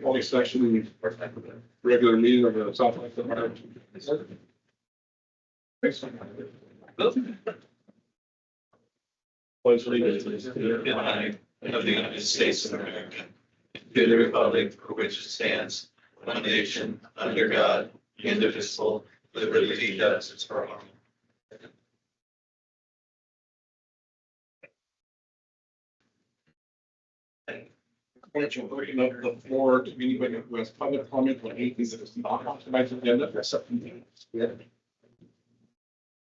Only section, regular meeting of the South Lake Fire. Pledge allegiance to the flag of the United States of America, to the republic for which it stands, one nation, under God, indivisible, liberty and justice for all. Open up the floor to anybody who has public comment on anything that is not on tonight's agenda.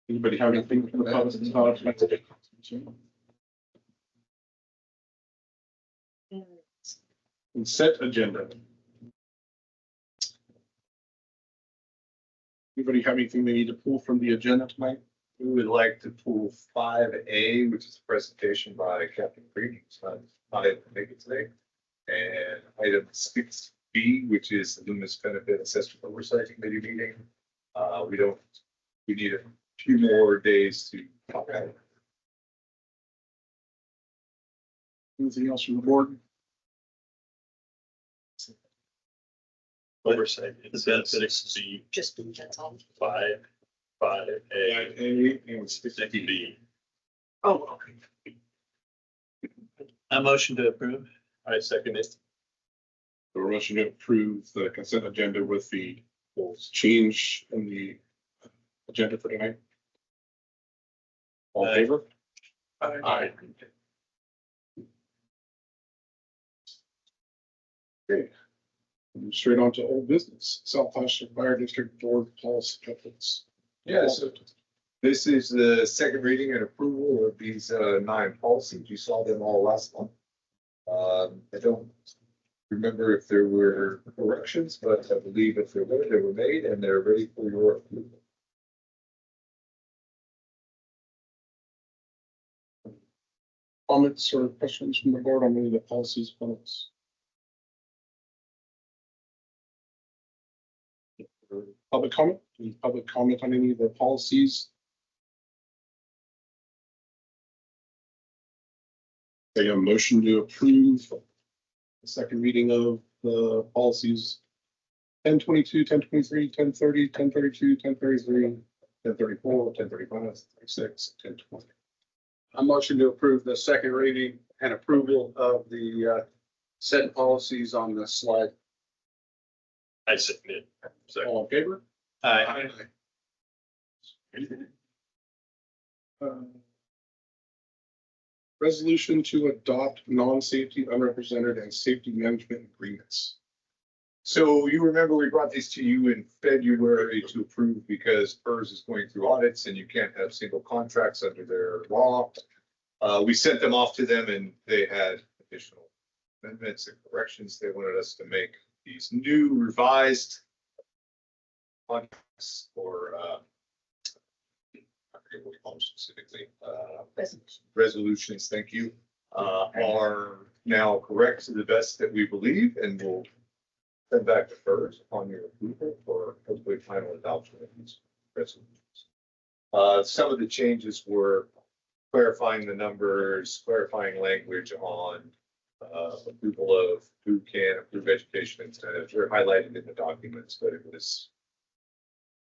Anybody have anything from the public that's not on tonight's agenda? Consent agenda. Anybody have anything they need to pull from the agenda tonight? We would like to pull 5A, which is a presentation by Captain Creed. It's not able to make it today. And item 6B, which is the Loomis Benefit Assessment Oversight Committee meeting. We need a few more days to talk about it. Anything else from the board? Oversight, the benefits be Just that's all. 5A And 60B. Oh, okay. A motion to approve. I second it. the motion to approve the consent agenda with the change in the agenda for tonight. All in favor? Aye. Okay. Straight on to old business, South Placer Fire District Board policy updates. Yeah, so this is the second reading and approval of these 9 policies. You saw them all last month. I don't remember if there were corrections, but I believe if there were, they were made and they're ready for your approval. Comments or questions from the board on any of the policies, comments? Public comment? Any public comment on any of the policies? A motion to approve the second reading of the policies 1022, 1023, 1030, 1032, 1033, 1034, 1035, 1036, 1020. A motion to approve the second reading and approval of the said policies on the slide. I second it. All in favor? Aye. Resolution to adopt non-safety, unrepresented and safety management agreements. So you remember we brought these to you in February to approve because PERS is going through audits and you can't have single contracts under their law. We sent them off to them and they had additional amendments and corrections. They wanted us to make these new revised contracts or I forget what we call them specifically, resolutions, thank you, are now correct to the best that we believe and will send back to PERS upon your approval for hopefully final adoption of these resolutions. Some of the changes were clarifying the numbers, clarifying language on approval of who can approve education incentives. They're highlighted in the documents, but it was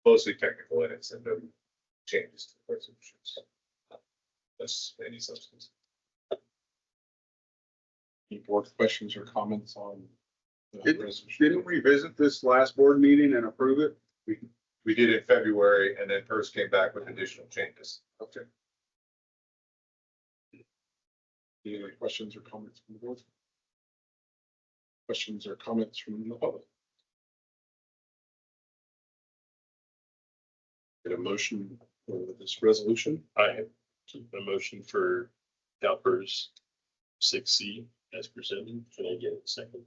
mostly technical edits and no changes to the resolutions. That's any substance. Any board questions or comments on the resolution? Didn't we visit this last board meeting and approve it? We did in February and then PERS came back with additional changes. Okay. Any other questions or comments from the board? Questions or comments from the public? Get a motion for this resolution. I have a motion for CalPERS 6C as presented. Can I get a second?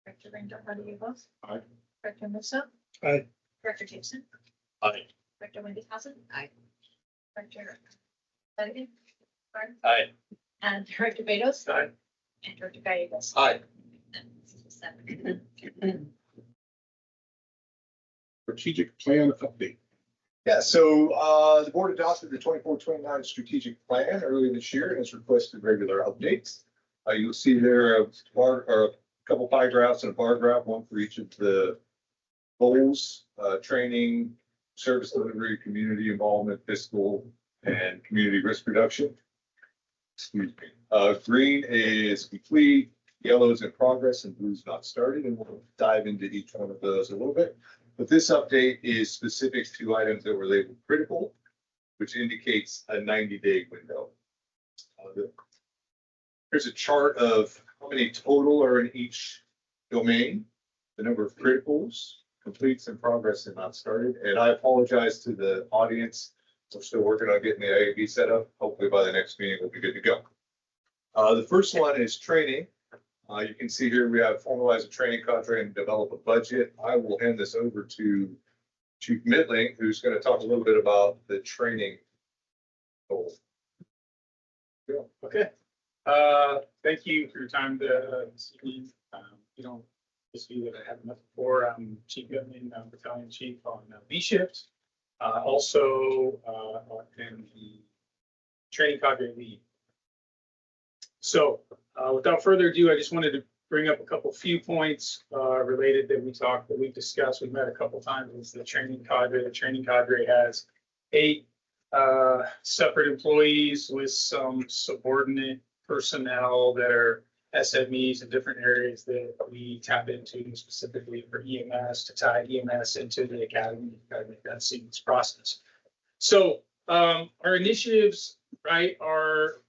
Director Randall, how do you vote? Aye. Director Musso? Aye. Director Jason? Aye. Director Wendy Housen? Aye. Director Duncan? Aye. And Director Betos? Aye. And Director Gallegos? Aye. And this is 7. Strategic plan update. Yeah, so the board adopted the 24-29 strategic plan earlier this year and has requested regular updates. You'll see there a bar or a couple pie graphs and a bar graph, one for each of the goals, training, service delivery, community involvement, fiscal, and community risk reduction. Excuse me. Green is complete, yellow is in progress, and blue is not started, and we'll dive into each one of those a little bit. But this update is specific to items that were labeled critical, which indicates a 90-day window. Here's a chart of how many total are in each domain, the number of criticals, completes in progress and not started. And I apologize to the audience. We're still working on getting the IAB set up. Hopefully by the next meeting, we'll be good to go. The first one is training. You can see here we have formalize a training contract and develop a budget. I will hand this over to Chief Midling, who's going to talk a little bit about the training goal. Okay. Thank you for your time this evening. You don't just view that I haven't met before. I'm Chief Goodman, Battalion Chief on B shift. Also, in the training cadre lead. So, without further ado, I just wanted to bring up a few points related that we've discussed. We've met a couple times. It's the training cadre. The training cadre has 8 separate employees with some subordinate personnel that are SMEs in different areas that we tap into specifically for EMS to tie EMS into the academy. Got to make that seamless process. So our initiatives, right, our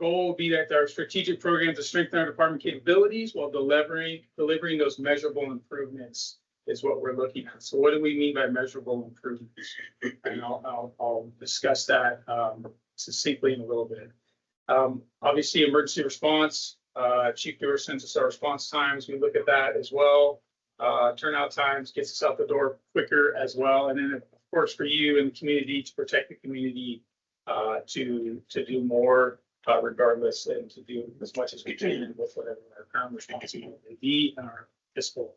goal will be that our strategic programs to strengthen our department capabilities while delivering those measurable improvements is what we're looking at. So what do we mean by measurable improvements? And I'll discuss that succinctly in a little bit. Obviously, emergency response, Chief Dewar sends us our response times. We look at that as well. Turnout times gets us out the door quicker as well. And then, of course, for you and the community to protect the community, to do more regardless, and to do as much as we can with whatever our current responsibility may be and our fiscal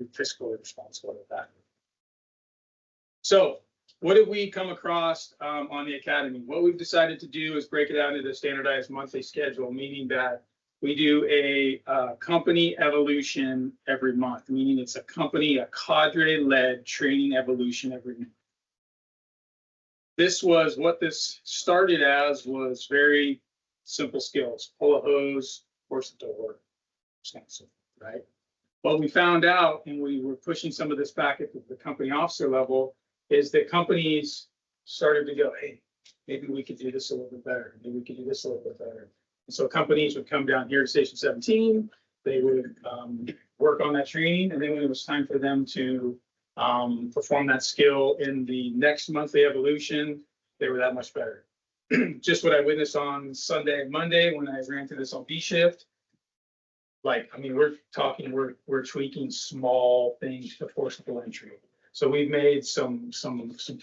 responsibility with that. So what have we come across on the academy? What we've decided to do is break it out into a standardized monthly schedule, meaning that we do a company evolution every month, meaning it's a cadre-led training evolution every month. What this started as was very simple skills: pull a hose, force a door, right? What we found out, and we were pushing some of this back at the company officer level, is that companies started to go, hey, maybe we could do this a little bit better. Maybe we could do this a little bit better. And so companies would come down here to Station 17, they would work on that training, and then when it was time for them to perform that skill in the next monthly evolution, they were that much better. Just what I witnessed on Sunday and Monday when I ran through this on B shift. Like, I mean, we're tweaking small things to forcible entry. So we've made some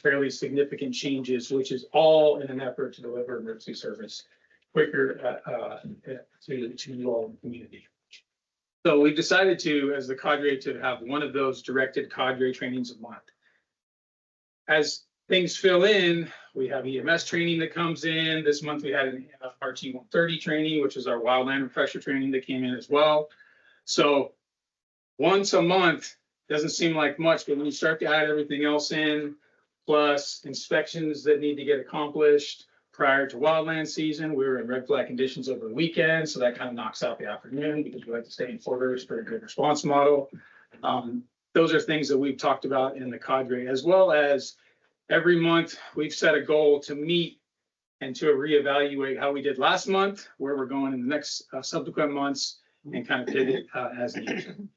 fairly significant changes, which is all in an effort to deliver emergency service quicker to you all in the community. So we've decided to, as the cadre, to have one of those directed cadre trainings a month. As things fill in, we have EMS training that comes in. This month we had an RT 130 training, which is our wildland refresher training that came in as well. So once a month doesn't seem like much, but when you start to add everything else in, plus inspections that need to get accomplished prior to wildland season, we were in red flag conditions over the weekend, so that kind of knocks out the afternoon because we like to stay in quarters for a good response model. Those are things that we've talked about in the cadre, as well as every month we've set a goal to meet and to reevaluate how we did last month, where we're going in the next subsequent months, and kind of pivot as needed.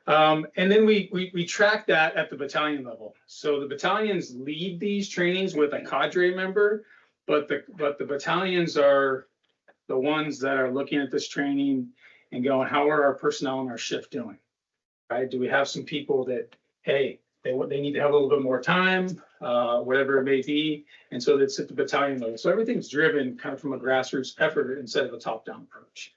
And then we track that at the battalion level. So the battalions lead these trainings with a cadre member, but the battalions are the ones that are looking at this training and going, how are our personnel on our shift doing? Right? Do we have some people that, hey, they need to have a little bit more time, whatever it may be, and so that's at the battalion level. So everything's driven kind of from a grassroots effort instead of a top-down approach.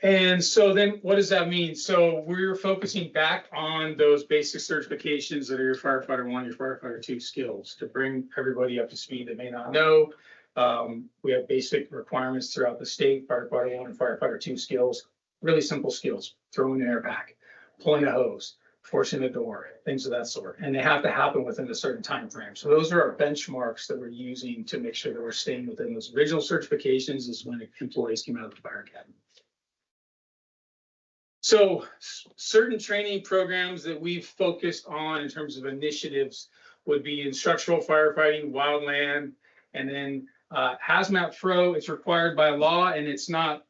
And so then what does that mean? So we're focusing back on those basic certifications that are your firefighter 1, your firefighter 2 skills to bring everybody up to speed that may not know. We have basic requirements throughout the state, firefighter 1 and firefighter 2 skills, really simple skills, throwing an air pack, pulling a hose, forcing a door, things of that sort. And they have to happen within a certain time frame. So those are our benchmarks that we're using to make sure that we're staying within those original certifications is when employees came out of the fire academy. So certain training programs that we've focused on in terms of initiatives would be instructional firefighting, wildland, and then hazmat fro. It's required by law, and it's not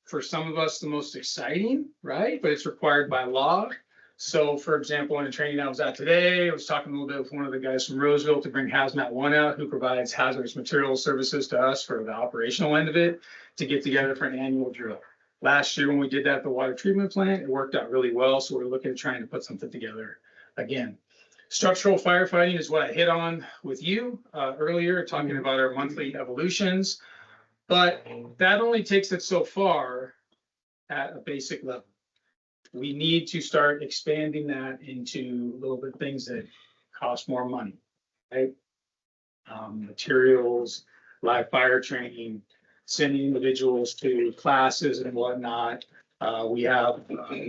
for some of us the most exciting, right? But it's required by law. So for example, in a training I was at today, I was talking a little bit with one of the guys from Roseville to bring Hazmat 1 out, who provides hazardous materials services to us for the operational end of it, to get together for an annual drill. Last year, when we did that at the water treatment plant, it worked out really well. So we're looking at trying to put something together again. Structural firefighting is what I hit on with you earlier, talking about our monthly evolutions. But that only takes it so far at a basic level. We need to start expanding that into a little bit things that cost more money, right? Materials, live fire training, sending individuals to classes and whatnot. We have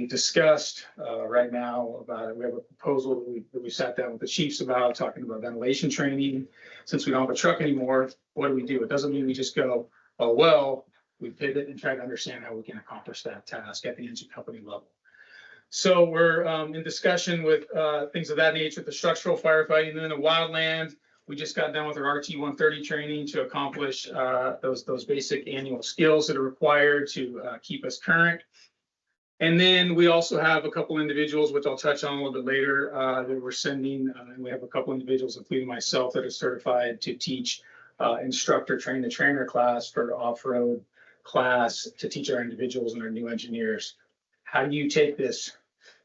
discussed right now about it. We have a proposal that we sat down with the chiefs about, talking about ventilation training. Since we don't have a truck anymore, what do we do? It doesn't mean we just go, oh, well, we pivot and try to understand how we can accomplish that task at the engine company level. So we're in discussion with things of that nature, the structural firefighting, and then the wildland. We just got done with our RT 130 training to accomplish those basic annual skills that are required to keep us current. And then we also have a couple individuals, which I'll touch on a little bit later, that we're sending. And we have a couple individuals, including myself, that are certified to teach instructor train the trainer class for off-road class to teach our individuals and our new engineers. How do you take this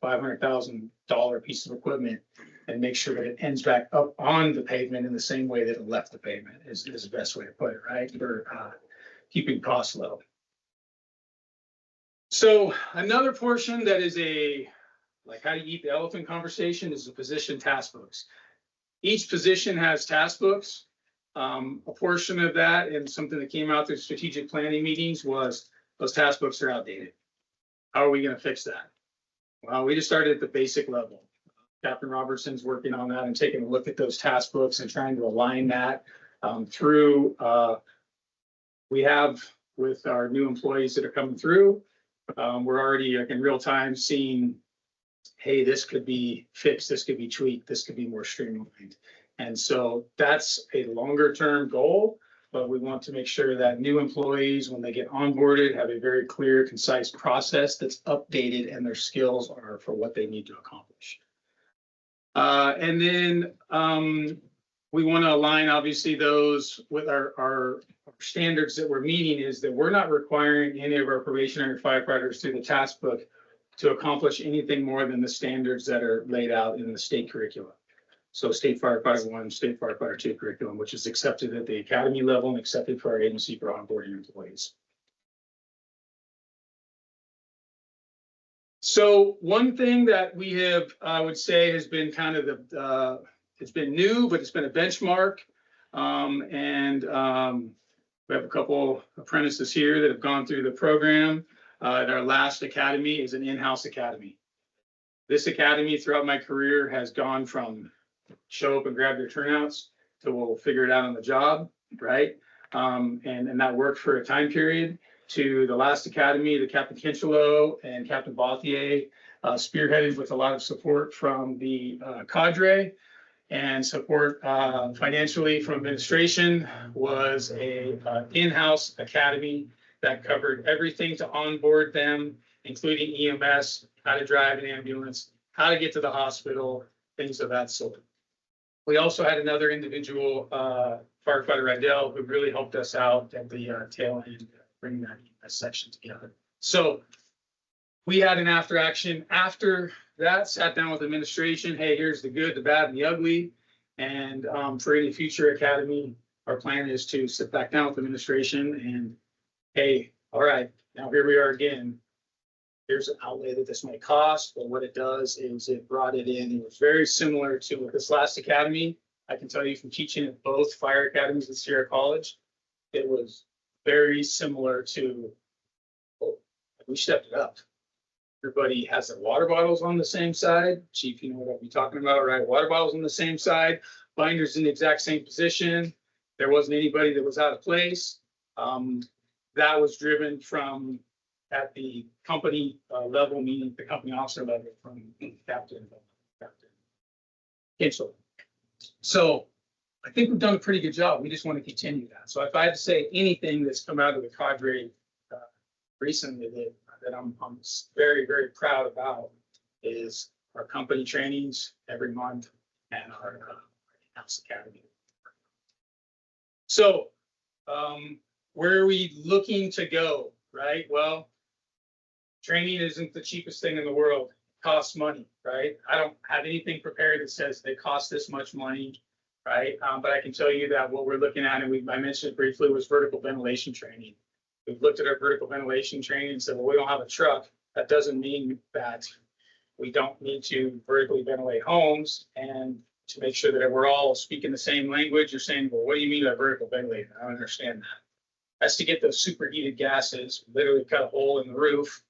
$500,000 piece of equipment and make sure that it ends back up on the pavement in the same way that it left the pavement is the best way to put it, right? For keeping costs low. So another portion that is like how do you eat the elephant conversation is the position task books. Each position has task books. A portion of that and something that came out through strategic planning meetings was those task books are outdated. How are we going to fix that? Well, we just started at the basic level. Captain Robertson's working on that and taking a look at those task books and trying to align that through. We have with our new employees that are coming through, we're already in real time seeing, hey, this could be fixed, this could be tweaked, this could be more streamlined. And so that's a longer term goal, but we want to make sure that new employees, when they get onboarded, have a very clear, concise process that's updated and their skills are for what they need to accomplish. And then we want to align, obviously, those with our standards that we're meeting is that we're not requiring any of our probationary firefighters through the task book to accomplish anything more than the standards that are laid out in the state curriculum. So State Firefighter 1, State Firefighter 2 curriculum, which is accepted at the academy level and accepted for our agency for onboarding employees. So one thing that we have, I would say, has been kind of it's been new, but it's been a benchmark. We have a couple apprentices here that have gone through the program. At our last academy is an in-house academy. This academy throughout my career has gone from show up and grab your turnouts to we'll figure it out on the job, right? And that worked for a time period, to the last academy, the Captain Kinchelow and Captain Bothier spearheaded with a lot of support from the cadre and support financially from administration, was a in-house academy that covered everything to onboard them, including EMS, how to drive an ambulance, how to get to the hospital, things of that sort. We also had another individual, firefighter Rydell, who really helped us out at the tail end, bringing that section together. So we had an after action after that, sat down with administration. Hey, here's the good, the bad, and the ugly. And for any future academy, our plan is to sit back down with administration and, hey, all right, now here we are again. Here's an outlay that this may cost, but what it does is it brought it in. It was very similar to this last academy. I can tell you from teaching at both fire academies at Sierra College, it was very similar to, oh, we stepped it up. Everybody has their water bottles on the same side. Chief, you know what I'm talking about, right? Water bottles on the same side, binders in the exact same position. There wasn't anybody that was out of place. That was driven from at the company level, meaning the company officer level from Captain Kinchel. So I think we've done a pretty good job. We just want to continue that. So if I had to say anything that's come out of the cadre recently that I'm very, very proud about is our company trainings every month and our in-house academy. So where are we looking to go, right? Well, training isn't the cheapest thing in the world. It costs money, right? I don't have anything prepared that says they cost this much money, right? But I can tell you that what we're looking at, and I mentioned it briefly, was vertical ventilation training. We've looked at our vertical ventilation training and said, well, we don't have a truck. That doesn't mean that we don't need to vertically ventilate homes, and to make sure that we're all speaking the same language. You're saying, well, what do you mean by vertical ventilation? I don't understand that. That's to get those superheated gases, literally cut a hole in the roof,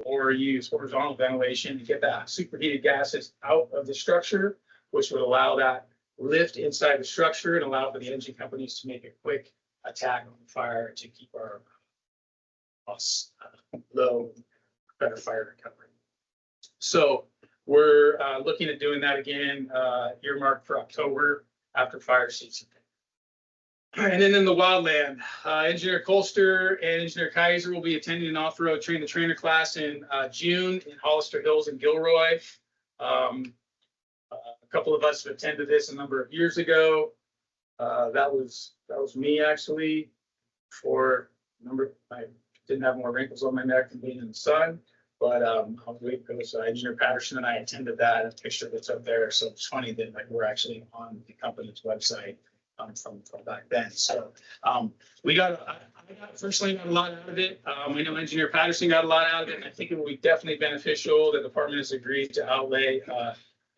or use horizontal ventilation to get that superheated gases out of the structure, which would allow that lift inside the structure and allow for the engine companies to make a quick attack on the fire to keep our costs low, better fire recovery. So we're looking at doing that again, earmarked for October after fire season. And then in the wildland, Engineer Colster and Engineer Kaiser will be attending an off-road train-the-trainer class in June in Hollister Hills and Gilroy. A couple of us have attended this a number of years ago. That was me actually. For a number, I didn't have more wrinkles on my neck than being in the sun. But Engineer Patterson and I attended that, a picture that's up there. So it's funny that like we're actually on the company's website from back then. So I personally got a lot out of it. I know Engineer Patterson got a lot out of it, and I think it will be definitely beneficial. The department has agreed to outlay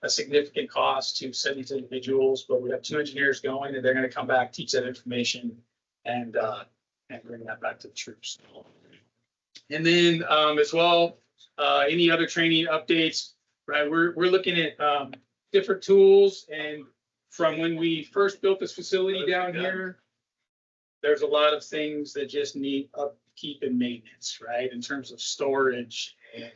a significant cost to send these individuals, but we have 2 engineers going, and they're going to come back, teach that information, and bring that back to the troops. And then as well, any other training updates, right? We're looking at different tools, and from when we first built this facility down here, there's a lot of things that just need upkeep and maintenance, right? In terms of storage and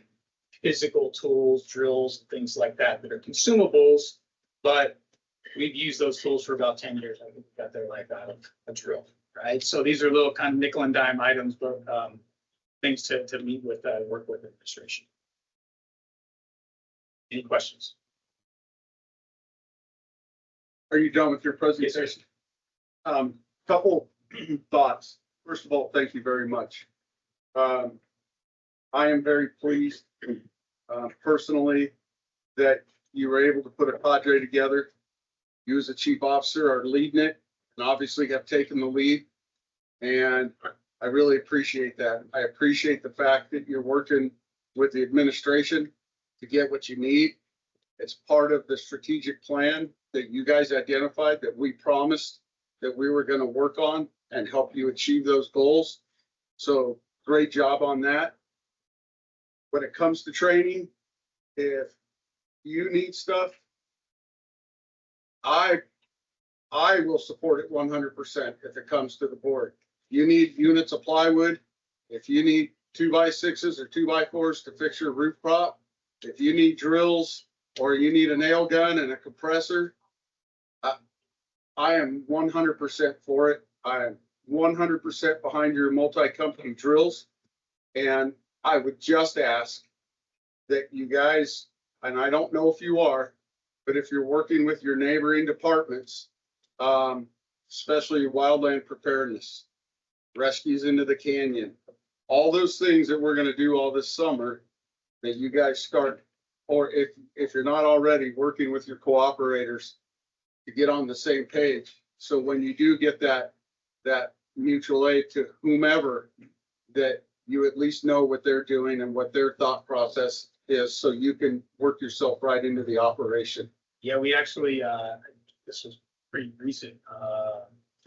physical tools, drills, and things like that that are consumables, but we've used those tools for about 10 years. I think we got their life out of a drill, right? So these are little kind of nickel and dime items, but things to meet with, work with administration. Any questions? Are you done with your presentation? Couple thoughts. First of all, thank you very much. I am very pleased personally that you were able to put a cadre together. You as a chief officer are leading it and obviously have taken the lead. And I really appreciate that. I appreciate the fact that you're working with the administration to get what you need. It's part of the strategic plan that you guys identified that we promised that we were going to work on and help you achieve those goals. So great job on that. When it comes to training, if you need stuff, I will support it 100% if it comes to the board. You need units of plywood. If you need 2x6s or 2x4s to fix your roof prop, if you need drills or you need a nail gun and a compressor, I am 100% for it. I am 100% behind your multi-company drills. And I would just ask that you guys, and I don't know if you are, but if you're working with your neighboring departments, especially wildland preparedness, rescues into the canyon, all those things that we're going to do all this summer, that you guys start, or if you're not already working with your cooperators to get on the same page. So when you do get that mutual aid to whomever, that you at least know what they're doing and what their thought process is, so you can work yourself right into the operation. Yeah, we actually, this was pretty recent,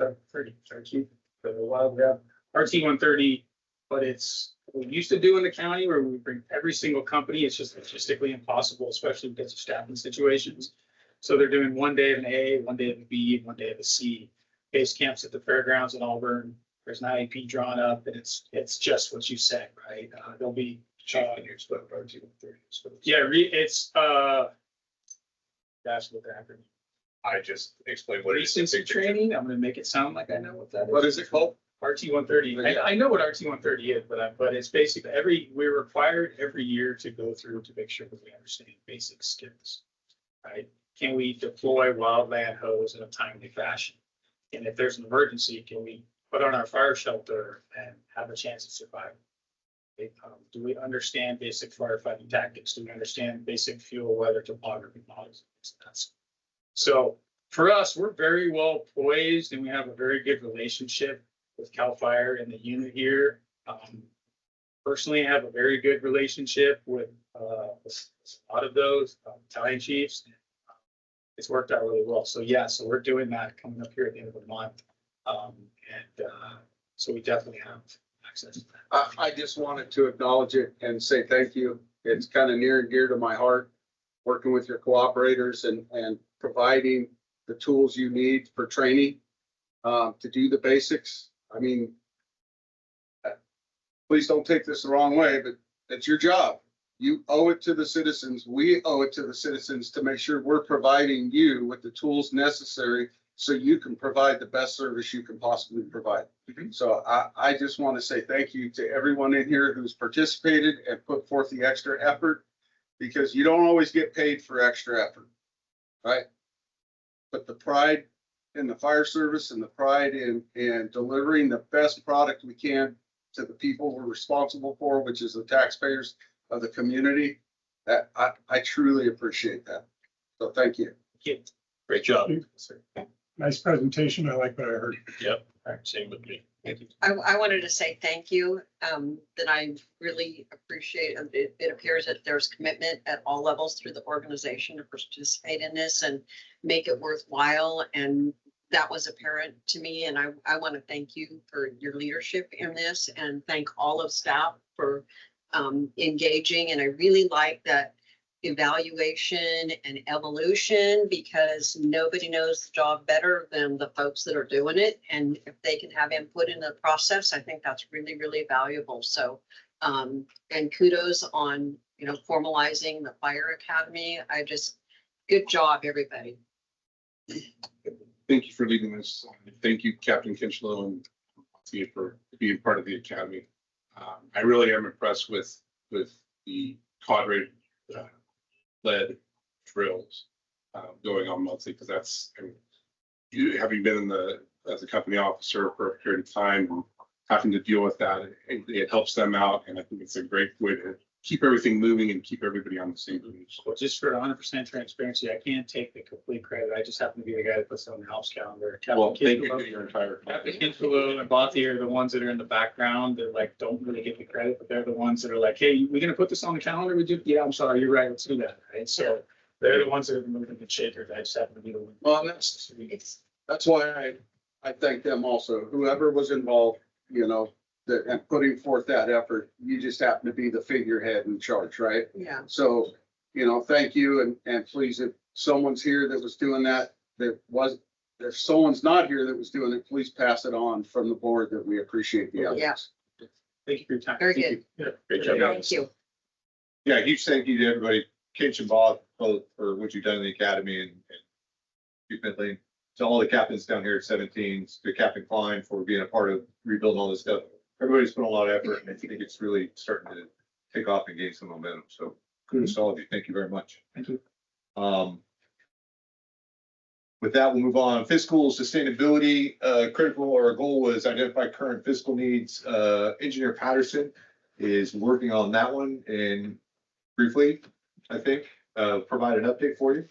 13th for the wild grab. RT 130, but it's, what we used to do in the county where we bring every single company, it's just logistically impossible, especially because of staffing situations. So they're doing one day of an A, one day of a B, and one day of a C. Base camps at the fairgrounds in Auburn. There's an IEP drawn up, and it's just what you said, right? There'll be yeah, it's that's what the acronym. I just explained what it is. Recency training. I'm gonna make it sound like I know what that is. What is it called? RT 130. I know what RT 130 is, but it's basically we're required every year to go through to make sure that we understand basic skills, right? Can we deploy wildland hose in a timely fashion? And if there's an emergency, can we put on our fire shelter and have a chance of survival? Do we understand basic firefighting tactics? Do we understand basic fuel, weather, topography models? So for us, we're very well poised and we have a very good relationship with CAL FIRE and the unit here. Personally, I have a very good relationship with a lot of those battalion chiefs. It's worked out really well. So yeah, so we're doing that coming up here at the end of the month. So we definitely have access to that. I just wanted to acknowledge it and say thank you. It's kind of near and dear to my heart, working with your cooperators and providing the tools you need for training to do the basics. I mean, please don't take this the wrong way, but it's your job. You owe it to the citizens. We owe it to the citizens to make sure we're providing you with the tools necessary so you can provide the best service you can possibly provide. So I just want to say thank you to everyone in here who's participated and put forth the extra effort, because you don't always get paid for extra effort, right? But the pride in the fire service and the pride in delivering the best product we can to the people we're responsible for, which is the taxpayers of the community, that I truly appreciate that. So thank you. Great job. Nice presentation. I like what I heard. Yep, same with me. Thank you. I wanted to say thank you, that I really appreciate. It appears that there's commitment at all levels through the organization to participate in this and make it worthwhile. And that was apparent to me. And I want to thank you for your leadership in this and thank all of staff for engaging. And I really like that evaluation and evolution, because nobody knows the job better than the folks that are doing it. And if they can have input in the process, I think that's really, really valuable. So, and kudos on, formalizing the fire academy. Good job, everybody. Thank you for leading this. Thank you, Captain Kinchlow and Matthew, for being part of the academy. I really am impressed with the cadre led drills going on monthly, because that's, you having been as a company officer for a period of time and having to deal with that, it helps them out, and I think it's a great way to keep everything moving and keep everybody on the same page. Well, just for 100% transparency, I can't take the complete credit. I just happen to be the guy that puts it on the house calendar. Well, thank you for your entire. Captain Kinchlow and Bati are the ones that are in the background that don't really get the credit, but they're the ones that are like, hey, we're gonna put this on the calendar. We do, yeah, I'm sorry, you're right, let's do that, right? So they're the ones that are moving the shakers. I just happen to be the one. Well, and that's why I thank them also. Whoever was involved, and putting forth that effort, you just happen to be the figurehead in charge, right? Yeah. So, thank you. And please, if someone's here that was doing that, if someone's not here that was doing it, please pass it on from the board that we appreciate the efforts. Thank you for your time. Very Thank good. Yeah, Great job. Thank you. Yeah, huge thank you to everybody, Kinch and Bob, both for what you've done in the academy and Chief Bentley, to all the captains down here at 17, to Captain Klein for being a part of rebuilding all this stuff. Everybody's put a lot of effort, and I think it's really starting to take off and gain some momentum. So kudos to all of you. Thank you very much. Thank you. With that, we'll move on. Fiscal sustainability, critical, or a goal was identify current fiscal needs. Engineer Patterson is working on that one, and briefly, I think, provide an update for you.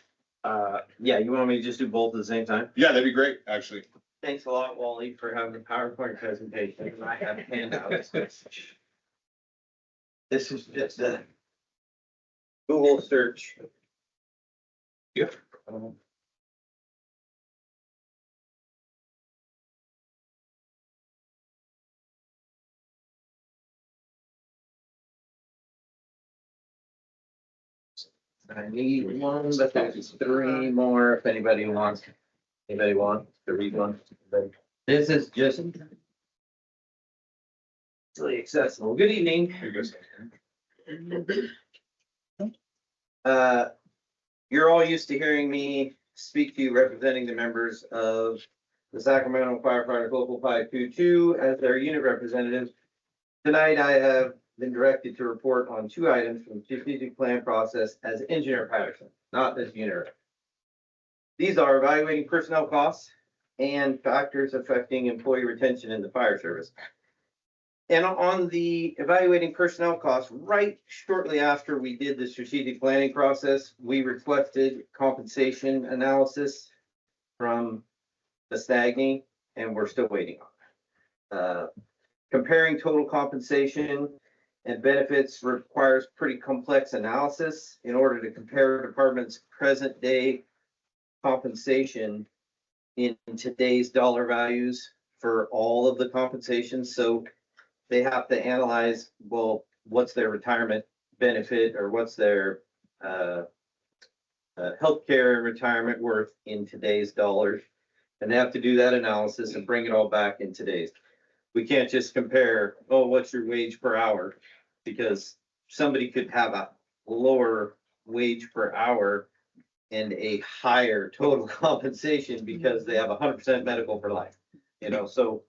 Yeah, you want me to just do both at the same time? Yeah, that'd be great, actually. Thanks a lot, Wally, for having the PowerPoint presentation. I have handouts. This is just a Google search. Yep. I need one, but there's 3 more if anybody wants. Anybody want to read one? This is just really accessible. Good evening. Here goes. You're all used to hearing me speak to you representing the members of the Sacramento Firefighter Local 522 as their unit representative. Tonight, I have been directed to report on 2 items from the strategic plan process as Engineer Patterson, not as unit rep. These are evaluating personnel costs and factors affecting employee retention in the fire service. And on the evaluating personnel costs, right shortly after we did the strategic planning process, we requested compensation analysis from the STAGNY, and we're still waiting on it. Comparing total compensation and benefits requires pretty complex analysis in order to compare departments' present day compensation in today's dollar values for all of the compensation. So they have to analyze, well, what's their retirement benefit or what's their healthcare and retirement worth in today's dollars. And they have to do that analysis and bring it all back in today's. We can't just compare, oh, what's your wage per hour? Because somebody could have a lower wage per hour and a higher total compensation because they have 100% medical for life. So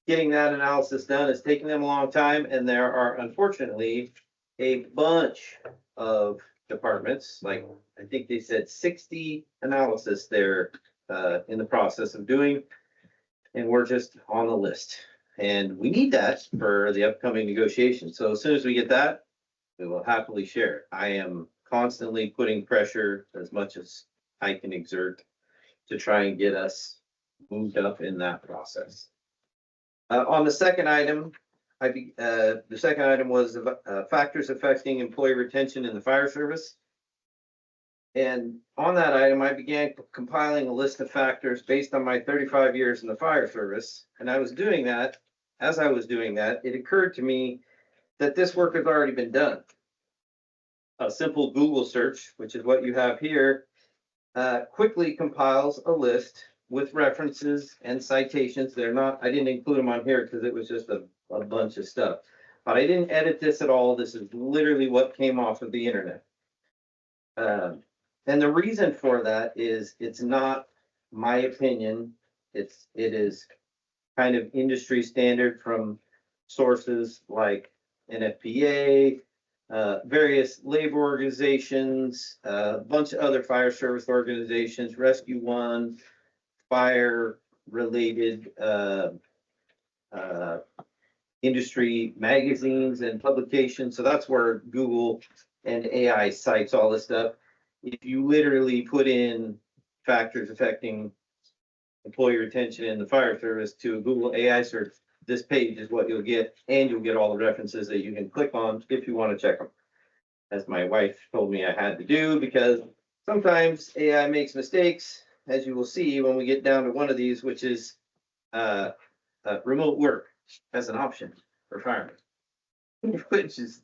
getting that analysis done is taking them a long time, and there are unfortunately a bunch of departments, like I think they said 60 analysis they're in the process of doing, and we're just on the list. And we need that for the upcoming negotiations. So as soon as we get that, we will happily share it. I am constantly putting pressure as much as I can exert to try and get us moved up in that process. On the second item, the second item was factors affecting employee retention in the fire service. And on that item, I began compiling a list of factors based on my 35 years in the fire service. And I was doing that. As I was doing that, it occurred to me that this work has already been done. A simple Google search, which is what you have here, quickly compiles a list with references and citations. I didn't include them on here because it was just a bunch of stuff. But I didn't edit this at all. This is literally what came off of the internet. And the reason for that is it's not my opinion. It is kind of industry standard from sources like NFPA, various labor organizations, a bunch of other fire service organizations, Rescue One, fire related industry magazines and publications. So that's where Google and AI cites all this stuff. If you literally put in factors affecting employee retention in the fire service to a Google AI search, this page is what you'll get, and you'll get all the references that you can click on if you want to check them. As my wife told me I had to do, because sometimes AI makes mistakes, as you will see when we get down to one of these, which is remote work as an option for firemen, which is,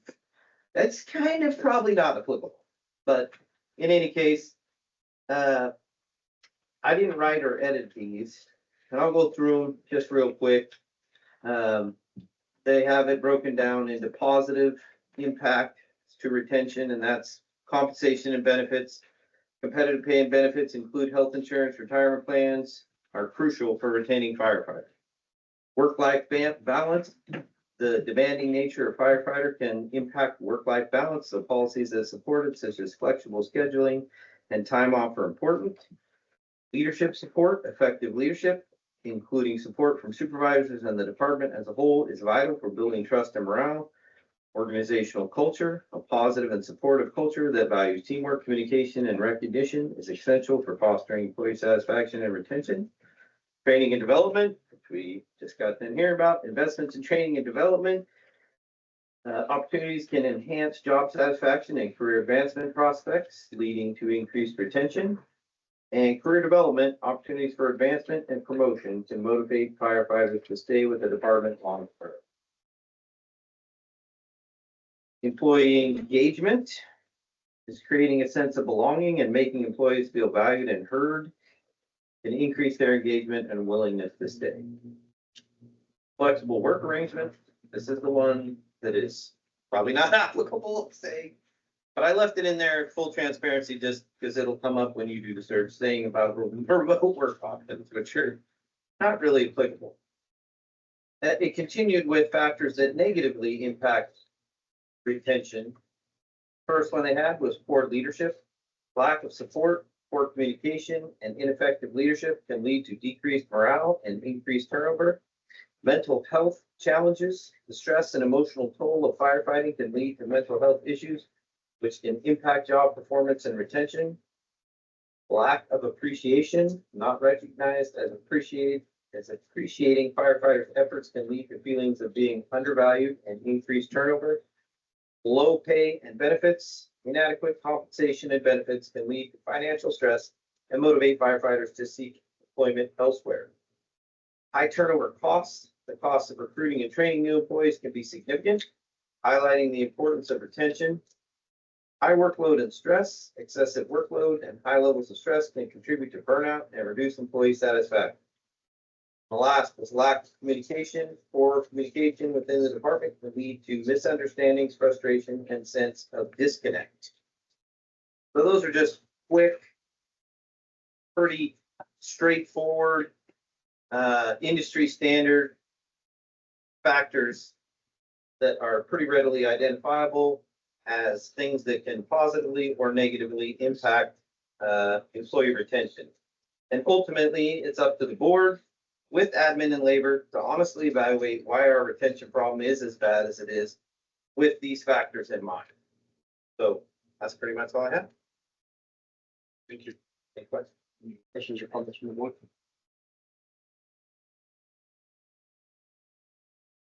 that's kind of probably not applicable. But in any case, I didn't write or edit these, and I'll go through them just real quick. They have it broken down into positive impact to retention, and that's compensation and benefits. Competitive pay and benefits include health insurance, retirement plans are crucial for retaining firefighters. Work-life balance, the demanding nature of firefighter can impact work-life balance, so policies that support it, such as flexible scheduling and time off, are important. Leadership support, effective leadership, including support from supervisors and the department as a whole, is vital for building trust and morale. Organizational culture, a positive and supportive culture that values teamwork, communication, and recognition, is essential for fostering employee satisfaction and retention. Training and development, which we just got to hear about, investments in training and development. Opportunities can enhance job satisfaction and career advancement prospects, leading to increased retention. And career development, opportunities for advancement and promotion can motivate firefighters to stay with the department long term. Employee engagement, is creating a sense of belonging and making employees feel valued and heard, and increase their engagement and willingness to stay. Flexible work arrangement, this is the one that is probably not applicable, say. But I left it in there, full transparency, just because it'll come up when you do the search, saying about remote work options, which are not really applicable. It continued with factors that negatively impact retention. First one they had was poor leadership. Lack of support, poor communication, and ineffective leadership can lead to decreased morale and increased turnover. Mental health challenges, the stress and emotional toll of firefighting can lead to mental health issues, which can impact job performance and retention. Lack of appreciation, not recognized as appreciating firefighters' efforts can lead to feelings of being undervalued and increased turnover. Low pay and benefits, inadequate compensation and benefits can lead to financial stress and motivate firefighters to seek employment elsewhere. High turnover costs, the cost of recruiting and training new employees can be significant, highlighting the importance of retention. High workload and stress, excessive workload and high levels of stress can contribute to burnout and reduce employee satisfaction. The last was lack of communication. Poor communication within the department can lead to misunderstandings, frustration, and sense of disconnect. So those are just quick, pretty straightforward, industry standard factors that are pretty readily identifiable as things that can positively or negatively impact employee retention. And ultimately, it's up to the board with admin and labor to honestly evaluate why our retention problem is as bad as it is with these factors in mind. So that's pretty much all I have. Thank you. Any questions? Questions or comments from the board?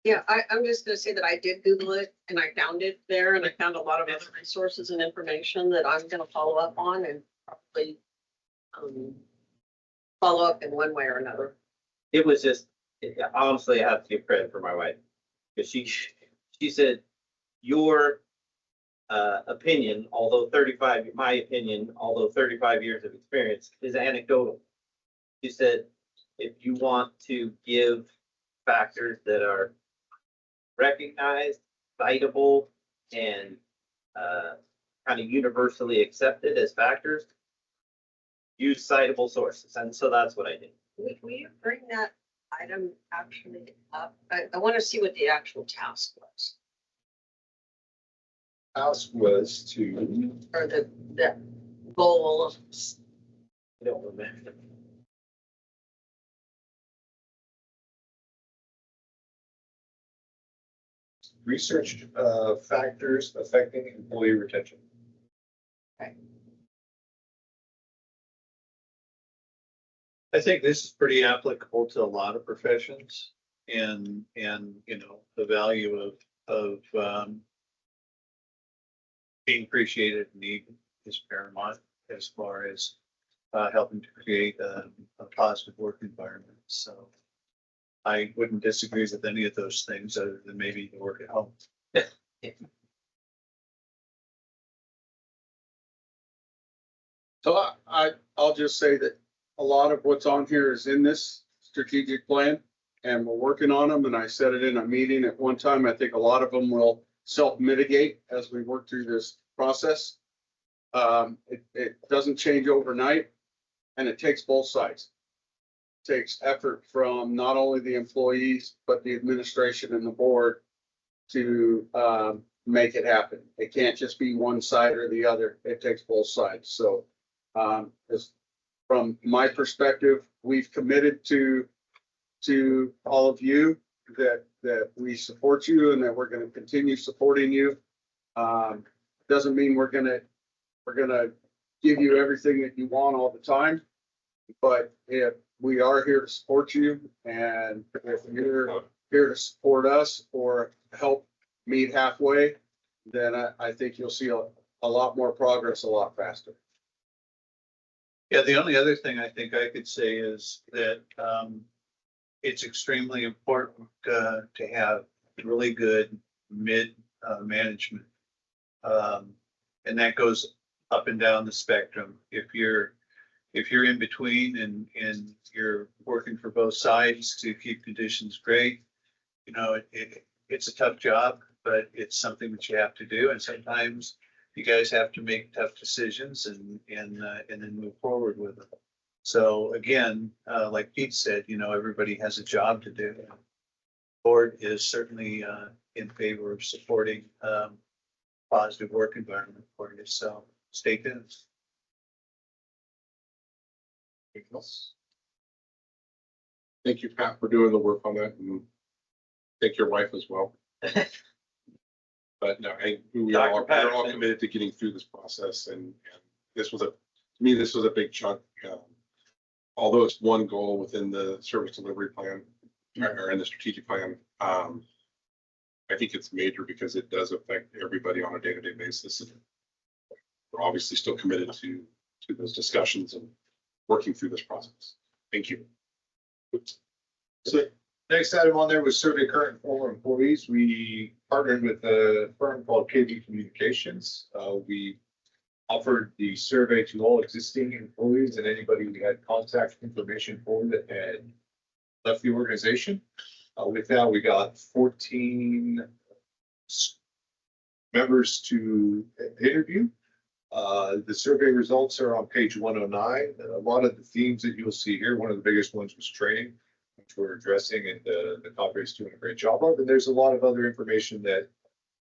Yeah, I'm just gonna say that I did Google it and I found it there and I found a lot of other resources and information that I'm gonna follow up on and probably follow up in one way or another. It was just, honestly, I have to give credit for my wife. Because she said, your opinion, my opinion, although 35 years of experience, is anecdotal. She said, if you want to give factors that are recognized, citable, and kind of universally accepted as factors, use citable sources. And so that's what I did. Will you bring that item actually up? I want to see what the actual task was, House was to, or the goal of. I don't remember. research factors affecting employee retention. I think this is pretty applicable to a lot of professions and, the value of being appreciated and needed is paramount as far as helping to create a positive work environment. So I wouldn't disagree with any of those things other than maybe the work at home. So I'll just say that a lot of what's on here is in this strategic plan and we're working on them. And I said it in a meeting at one time. I think a lot of them will self-mitigate as we work through this process. It doesn't change overnight and it takes both sides. It takes effort from not only the employees, but the administration and the board to make it happen. It can't just be one side or the other. It takes both sides. So as from my perspective, we've committed to all of you that we support you and that we're going to continue supporting you. Doesn't mean we're gonna give you everything that you want all the time, but if we are here to support you, and if you're here to support us or help meet halfway, then I think you'll see a lot more progress a lot faster. Yeah, the only other thing I think I could say is that it's extremely important to have really good mid management. And that goes up and down the spectrum. If you're in between and you're working for both sides to keep conditions great, you know, it's a tough job, but it's something that you have to do. And sometimes you guys have to make tough decisions and then move forward with them. So again, like Pete said, you know, everybody has a job to do. Board is certainly in favor of supporting positive work environment for you. So stay tuned. Anything else? Thank you, Pat, for doing the work on that, and thank your wife as well. But no, we're all Patterson. committed to getting through this process, and this was to me, this was a big chunk. Although it's one goal within the service delivery plan or in the strategic plan, I think it's major because it does affect everybody on a day-to-day basis. And we're obviously still committed to those discussions and working through this process. Thank you. So next item on there was survey current and former employees. We partnered with a firm called KB Communications. We offered the survey to all existing employees and anybody we had contact information for that had left the organization. With that, we got 14 members to interview. The survey results are on page 109. A lot of the themes that you'll see here, one of the biggest ones was training, which we're addressing, and the Cadre is doing a great job of. And there's a lot of other information that,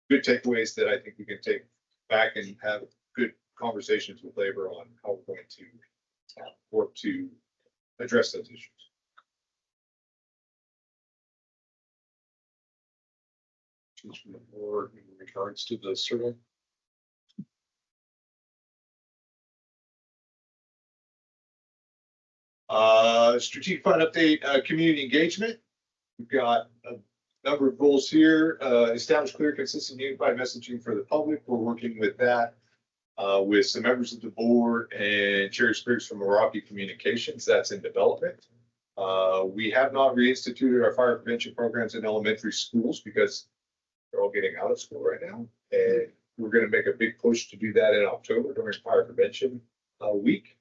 good takeaways that I think we can take back and have good conversations with labor on how we're going to work to address those issues. From the board in regards to the survey. Strategic plan update, community engagement. We've got a number of goals here. Establish clear, consistent, unified messaging for the public. We're working with that with some members of the board and Cherry Spriggs from Meraki Communications. That's in development. We have not reinstituted our fire prevention programs in elementary schools because they're all getting out of school right now. And we're going to make a big push to do that in October during fire prevention week.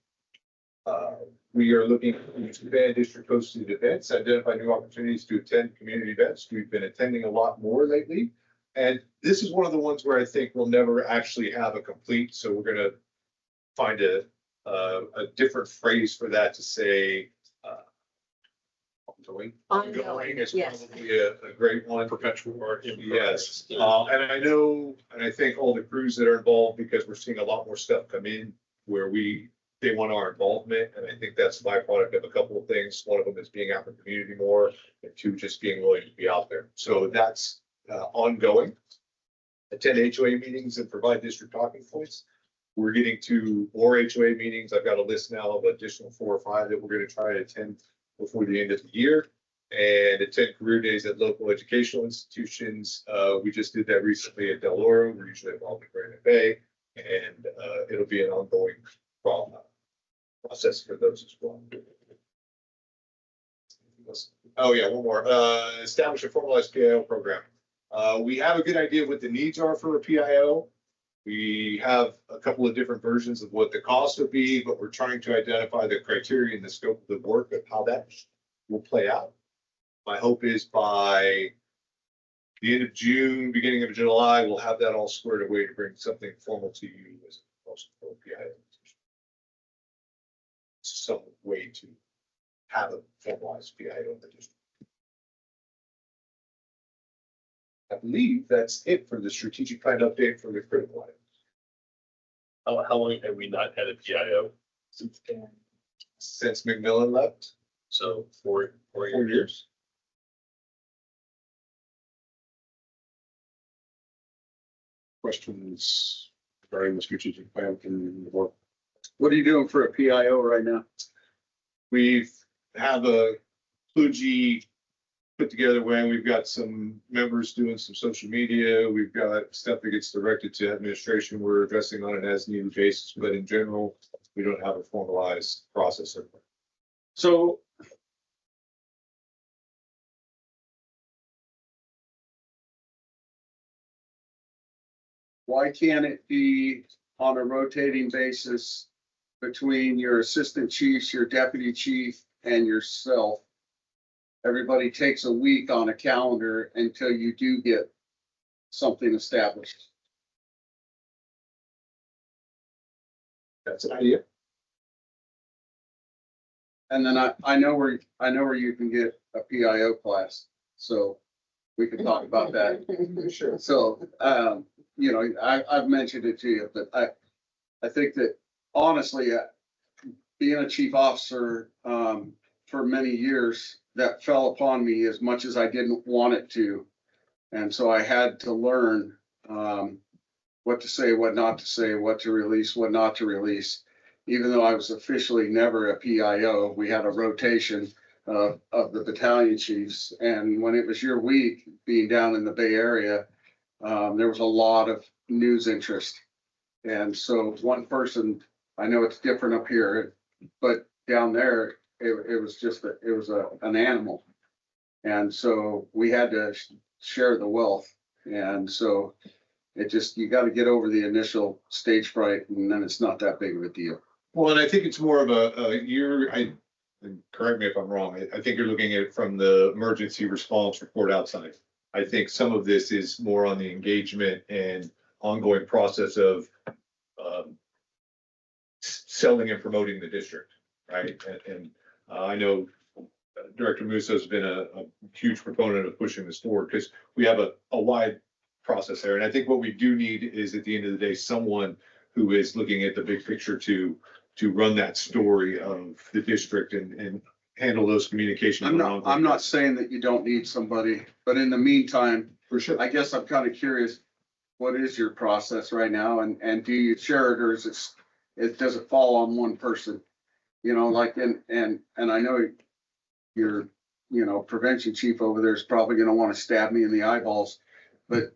We are looking to expand district hosted events, identify new opportunities to attend community events. We've been attending a lot more lately. And this is one of the ones where I think we'll never actually have a complete. So we're going to find a different phrase for that to say ongoing is yes. probably a great one. Perpetual or Yes, and I know, and I thank all the crews that are involved because we're seeing a lot more stuff come in where they want our involvement. And I think that's a byproduct of a couple of things. One of them is being out in the community more, and two, just being willing to be out there. So that's ongoing. Attend HOA meetings and provide district talking points. We're getting to more HOA meetings. I've got a list now of additional 4 or 5 that we're going to try to attend before the end of the year, and attend career days at local educational institutions. We just did that recently at Del Oro. We're usually involved in Granite Bay, and it'll be an ongoing process for those as well. Oh yeah, one more. Establish a formalized PIO program. We have a good idea of what the needs are for a PIO. We have a couple of different versions of what the cost would be, but we're trying to identify the criteria and the scope of the work of how that will play out. My hope is by the end of June, beginning of July, we'll have that all squared away to bring something formal to you as opposed to a PIO. Some way to have a formalized PIO in the district. I believe that's it for the strategic plan update for the critical items. How long have we not had a PIO? Since McMillan left, So 4 4 years. Questions regarding the strategic plan from the board? What are you doing for a PIO right now? We've have a Kluge put together when we've got some members doing some social media. We've got stuff that gets directed to administration. We're addressing on an as needed basis, but in general, we don't have a formalized process. So why can't it be on a rotating basis between your assistant chiefs, your deputy chief, and yourself. Everybody takes a week on a calendar until you do get something established. That's an idea. And then I know where you can get a PIO class, so we can talk about that. Sure. So, you know, I've mentioned it to you, but I think that honestly, being a chief officer, for many years, that fell upon me as much as I didn't want it to. And so I had to learn, what to say, what not to say, what to release, what not to release. Even though I was officially never a PIO, we had a rotation of the battalion chiefs. And when it was your week, being down in the Bay Area, there was a lot of news interest. And so one person, I know it's different up here, but down there, it was just, it was an animal. And so we had to share the wealth. And so it just, you got to get over the initial stage fright, and then it's not that big of a deal. Well, and I think it's more of a year, and correct me if I'm wrong, I think you're looking at it from the emergency response report outside. I think some of this is more on the engagement and ongoing process of selling and promoting the district, right? And I know Director Musso has been a huge proponent of pushing this forward because we have a wide process there. And I think what we do need is, at the end of the day, someone who is looking at the big picture to run that story of the district and handle those communications. I'm not saying that you don't need somebody, but in the meantime, For sure. I guess I'm kind of curious, what is your process right now? And do you share it, or is does it fall on one person? You know, like, and I know your, you know, prevention chief over there is probably gonna want to stab me in the eyeballs, but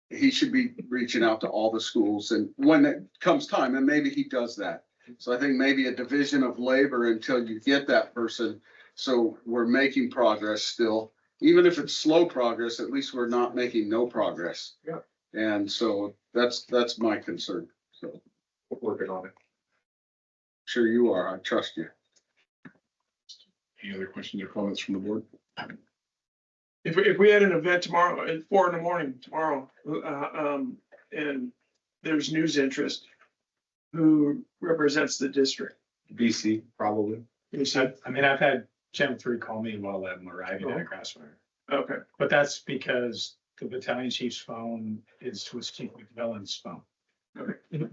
he should be reaching out to all the schools, and when it comes time, and maybe he does that. So I think maybe a division of labor until you get that person. So we're making progress still, even if it's slow progress, at least we're not making no progress. Yeah. And so that's my concern. So We're working on it. sure you are. I trust you. Any other questions or comments from the board? If we had an event tomorrow at 4 a.m. tomorrow, and there's news interest, who represents the district? BC, probably. You said, I mean, I've had Channel 3 call me while I'm arriving at Crossfire, okay, but that's because the battalion chief's phone is to his Chief McMillan's phone.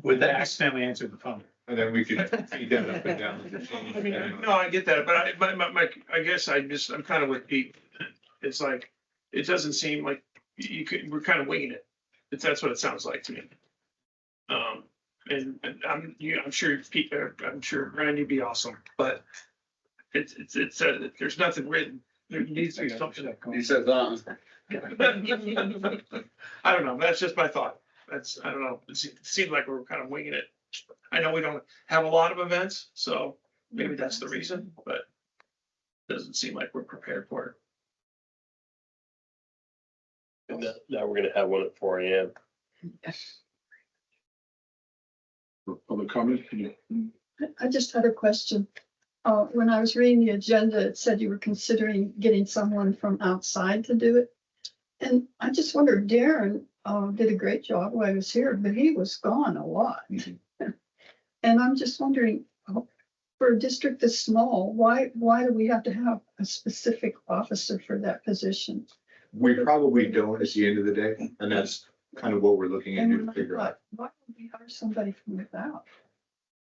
Would I that, accidentally answered the phone. And then we could feed that up and down. I mean, no, I get that, but I guess I'm kind of with Pete. It's like, it doesn't seem like we're kind of winging it. That's what it sounds like to me. And I'm sure Pete, I'm sure Randy'd be awesome, but it's there's nothing written. There needs to be something. He says, I don't know. That's just my thought. I don't know. It seems like we're kind of winging it. I know we don't have a lot of events, so maybe that's the reason, but it doesn't seem like we're prepared for it. and now we're gonna have one at 4 a.m. For public comment? I just had a question. When I was reading the agenda, it said you were considering getting someone from outside to do it. And I just wondered, Darren did a great job while he was here, but he was gone a lot. And I'm just wondering, for a district this small, why do we have to have a specific officer for that position? We probably don't at the end of the day, and that's kind of what we're looking into And to figure out. why would we hire somebody from without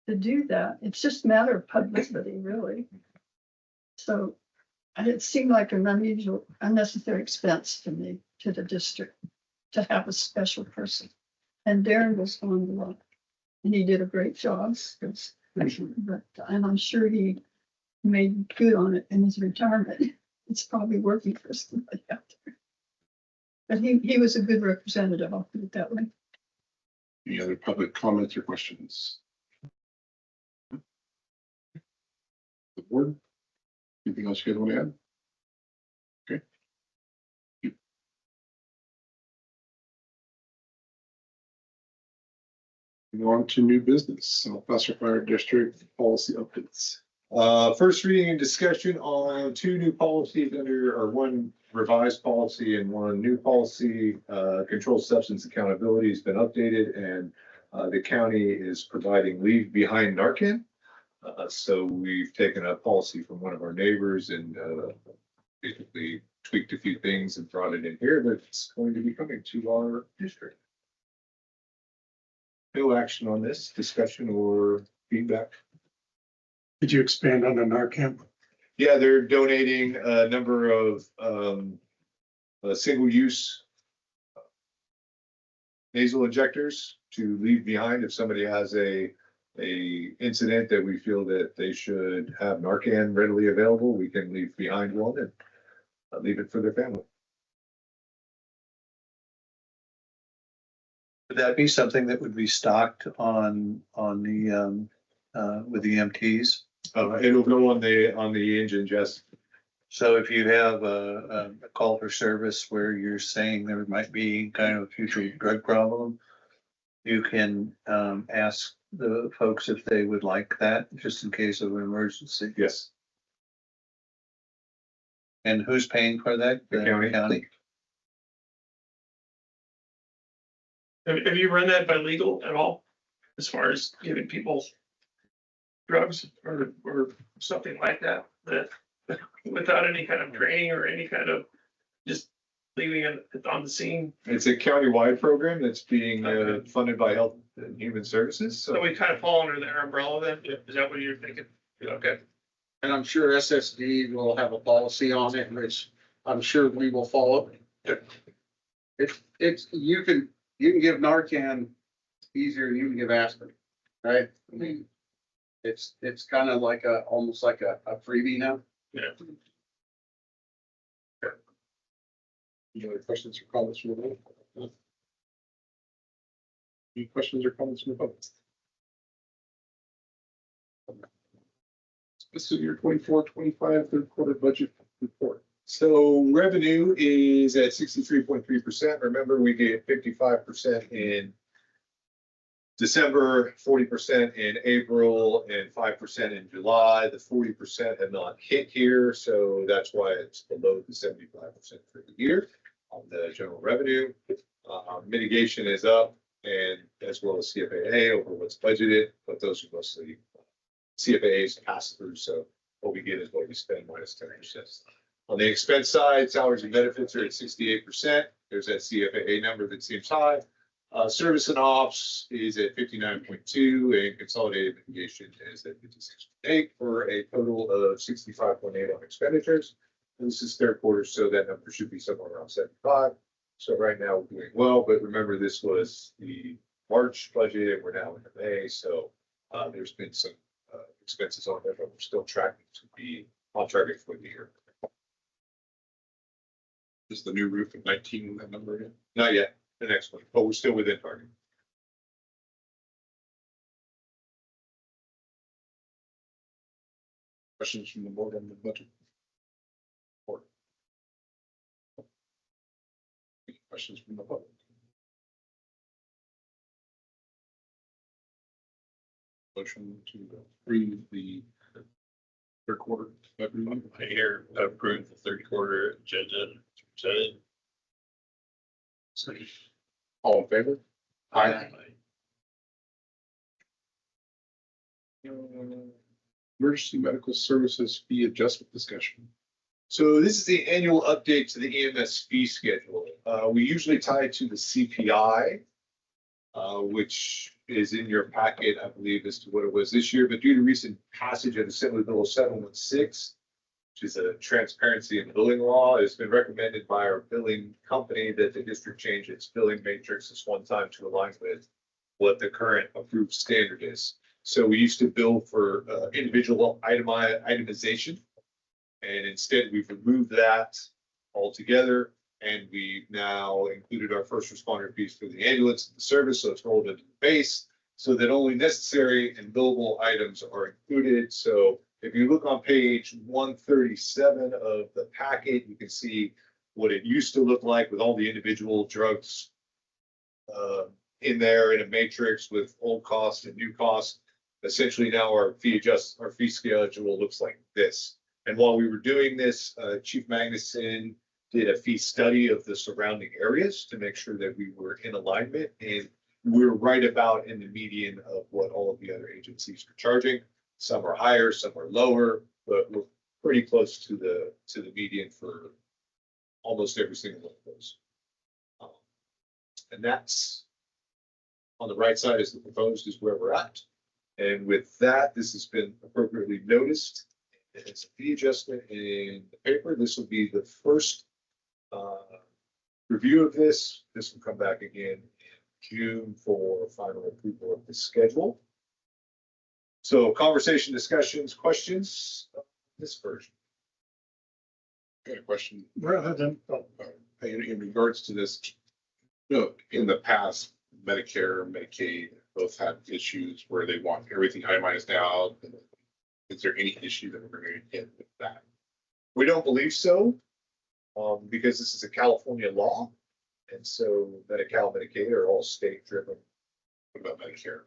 to do that? It's just a matter of publicity, really. So it seemed like an unnecessary expense to me, to the district, to have a special person. And Darren was on the lot, and he did a great job. And I'm sure he made good on it in his retirement. It's probably working for somebody out there. But he was a good representative, I'll put it that way. Any other public comments or questions? The board? Anything else you guys want to add? Okay. You- Moving on to new business, Southwestern Fire District policy updates. First reading and discussion on two new policies or one revised policy and one new policy. Controlled substance accountability has been updated and the county is providing leave behind Narcan. So we've taken a policy from one of our neighbors and basically tweaked a few things and brought it in here that's going to be coming to our district. No action on this, discussion or feedback. Could you expand on the Narcan? Yeah, they're donating a number of single-use nasal injectors to leave behind if somebody has a incident that we feel that they should have Narcan readily available. We can leave behind one and leave it for their family. Would that be something that would be stocked on the, with the EMTs? It'll go on the engine, Jess. So if you have a call for service where you're saying there might be kind of a future drug problem, you can ask the folks if they would like that, just in case of an emergency. Yes. And who's paying for that? The county. Have you run that by legal at all? As far as giving people drugs or something like that, that without any kind of training or any kind of just leaving it on the scene? It's a county-wide program that's being funded by Health and Human Services. So we kind of fall under their umbrella then? Is that what you're thinking? Okay. And I'm sure SSD will have a policy on it, which I'm sure we will follow. You can give Narcan easier than you can give aspirin, right? I mean, it's kind of like almost like a freebie now. Yeah. Any other questions or comments from the board? Any questions or comments from the public? Fiscal year 24-25 third quarter budget report. So revenue is at 63.3%. Remember, we gave 55% in December, 40% in April, and 5% in July. The 40% had not hit here, so that's why it's below the 75% for the year on the general revenue. Mitigation is up, and as well as CFAA over what's budgeted, but those are mostly CFAA's pass through. So what we get is what we spend minus 10%. On the expense side, salaries and benefits are at 68%. There's that CFAA number that seems high. Service and ops is at 59.2 and consolidated mitigation is at 56.8 for a total of 65.8 on expenditures. And this is third quarter, so that number should be somewhere around 75. So right now we're doing well, but remember this was the March budget and we're now in May. So there's been some expenses on there, but we're still tracking to be on target for the year. Is the new roof of 19 that number again? Not yet, the next one, but we're still within target. Questions from the board on the budget? Board. Any questions from the public? Motion to approve the third quarter. I hear approve the third quarter agenda presented. All in favor? Aye. Emergency medical services fee adjustment discussion. So this is the annual update to the EMS fee schedule. We usually tie it to the CPI, which is in your packet, I believe, as to what it was this year. But due to recent passage of Assembly Bill 716, which is a transparency in billing law, it's been recommended by our billing company that the district change its billing matrix this one time to align with what the current approved standard is. So we used to bill for individual itemization, and instead we've removed that altogether. And we've now included our first responder fees for the ambulance and the service, so it's rolled into the base so that only necessary and billable items are included. So if you look on page 137 of the packet, you can see what it used to look like with all the individual drugs in there in a matrix with old costs and new costs. Essentially now our fee schedule looks like this. And while we were doing this, Chief Magnuson did a fee study of the surrounding areas to make sure that we were in alignment, and we're right about in the median of what all of the other agencies are charging. Some are higher, some are lower, but we're pretty close to the median for almost every single one of those. And that's on the right side is the proposed is where we're at. And with that, this has been appropriately noticed. It's a fee adjustment in the paper. This will be the first review of this. This will come back again in June for final approval of the schedule. So conversation, discussions, questions, this version. Got a question. Rather than, In regards to this, in the past, Medicare and Medicaid both had issues where they want everything itemized out. Is there any issue that we're going to get with that? We don't believe so, because this is a California law. And so Medi-Cal, Medicaid are all state driven. What about Medicare?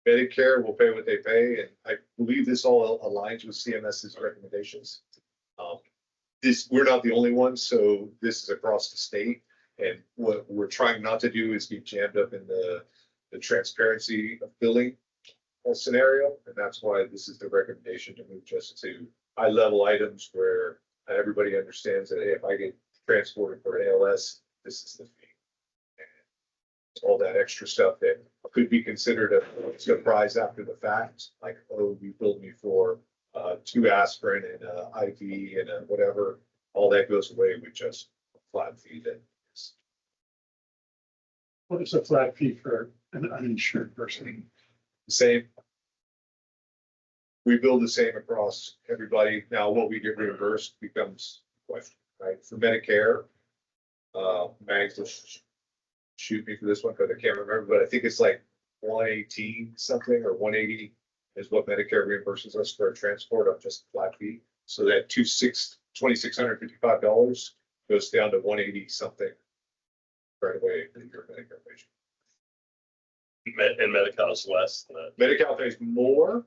Medicare will pay what they pay, and I believe this all aligns with CMS's recommendations. We're not the only ones, so this is across the state. And what we're trying not to do is get jammed up in the transparency of billing scenario. And that's why this is the recommendation to move just to high level items where everybody understands that, hey, if I get transported for ALS, this is the fee. And all that extra stuff that could be considered a surprise after the fact, like, oh, you billed me for 2 aspirin and IV and whatever, all that goes away with just a flat fee that is. what is a flat fee for an uninsured person? The same. We bill the same across everybody. Now, what we get reimbursed becomes a question, right? For Medicare, Mags will shoot me for this one because I can't remember, but I think it's like 118 something or 180 is what Medicare reimburses us for a transport of just a flat fee. So that $2,655 goes down to 180 something right away for your Medicare patient. And Medi-Cal is less than that. Medi-Cal pays more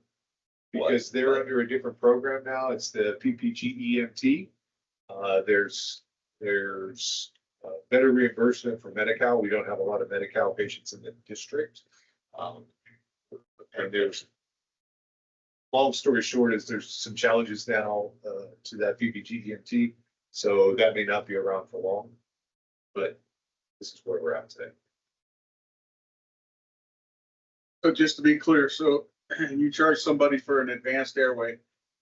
because they're under a different program now. It's the PPG EMT. There's better reimbursement for Medi-Cal. We don't have a lot of Medi-Cal patients in the district. And there's, long story short is there's some challenges now to that PPG EMT. So that may not be around for long, but this is where we're at today. So just to be clear, so you charge somebody for an advanced airway,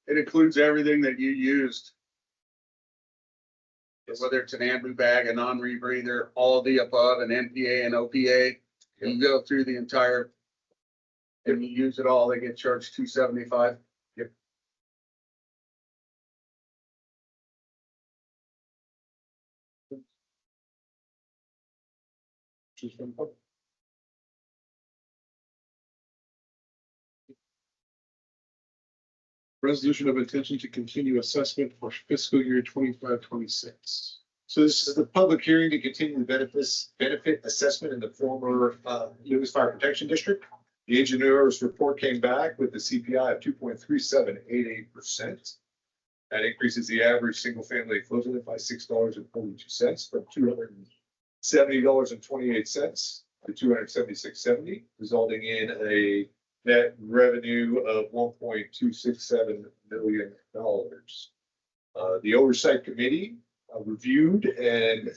it includes everything that you used. Whether it's an ambu bag, a non-rebreather, all of the above, an NPA and OPA, you go through the entire, and you use it all, they get charged $275. Yep. Resolution of intention to continue assessment for fiscal year 25-26. So this is the public hearing to continue the benefit assessment in the former Lewis Fire Protection District. The engineer's report came back with the CPI of 2.3788%. That increases the average single-family equivalent by $6.42 from $270.28 to $276.70, resulting in a net revenue of $1.267 million. The Oversight Committee reviewed and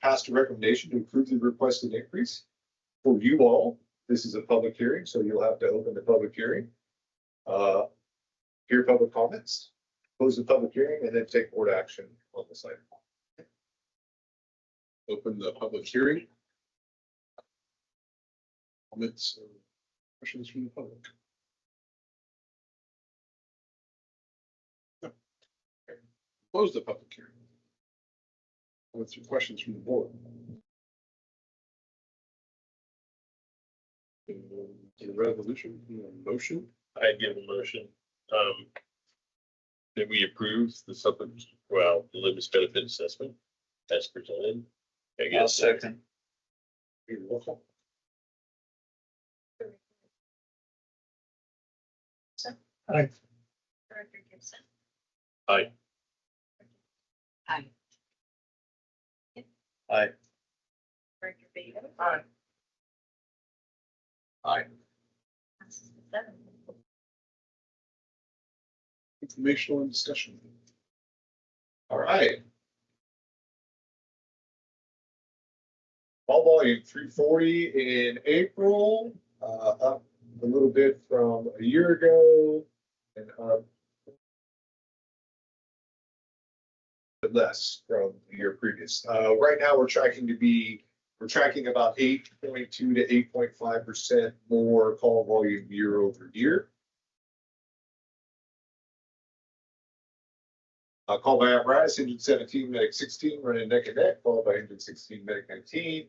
passed a recommendation to approve the requested increase. For you all, this is a public hearing, so you'll have to open the public hearing, hear public comments, close the public hearing, and then take board action on this item. Open the public hearing. Comments, questions from the public? No. Okay. Close the public hearing. Comments or questions from the board? The resolution, motion. I'd give a motion, that we approve the the Lewis benefit assessment as presented. I I'll guess. second. Okay, roll call. Aye. Director Gibson. Aye. Aye. Aye. Director Beta. Aye. Aye. Passes 7. Informational and discussion. All right. Call volume 340 in April, up a little bit from a year ago and up a bit less from the year previous. Right now, we're tracking about 8.2 to 8.5% more call volume year over year. Call by apparatus, engine 17, medic 16, running neck and neck, followed by engine 16, medic 19.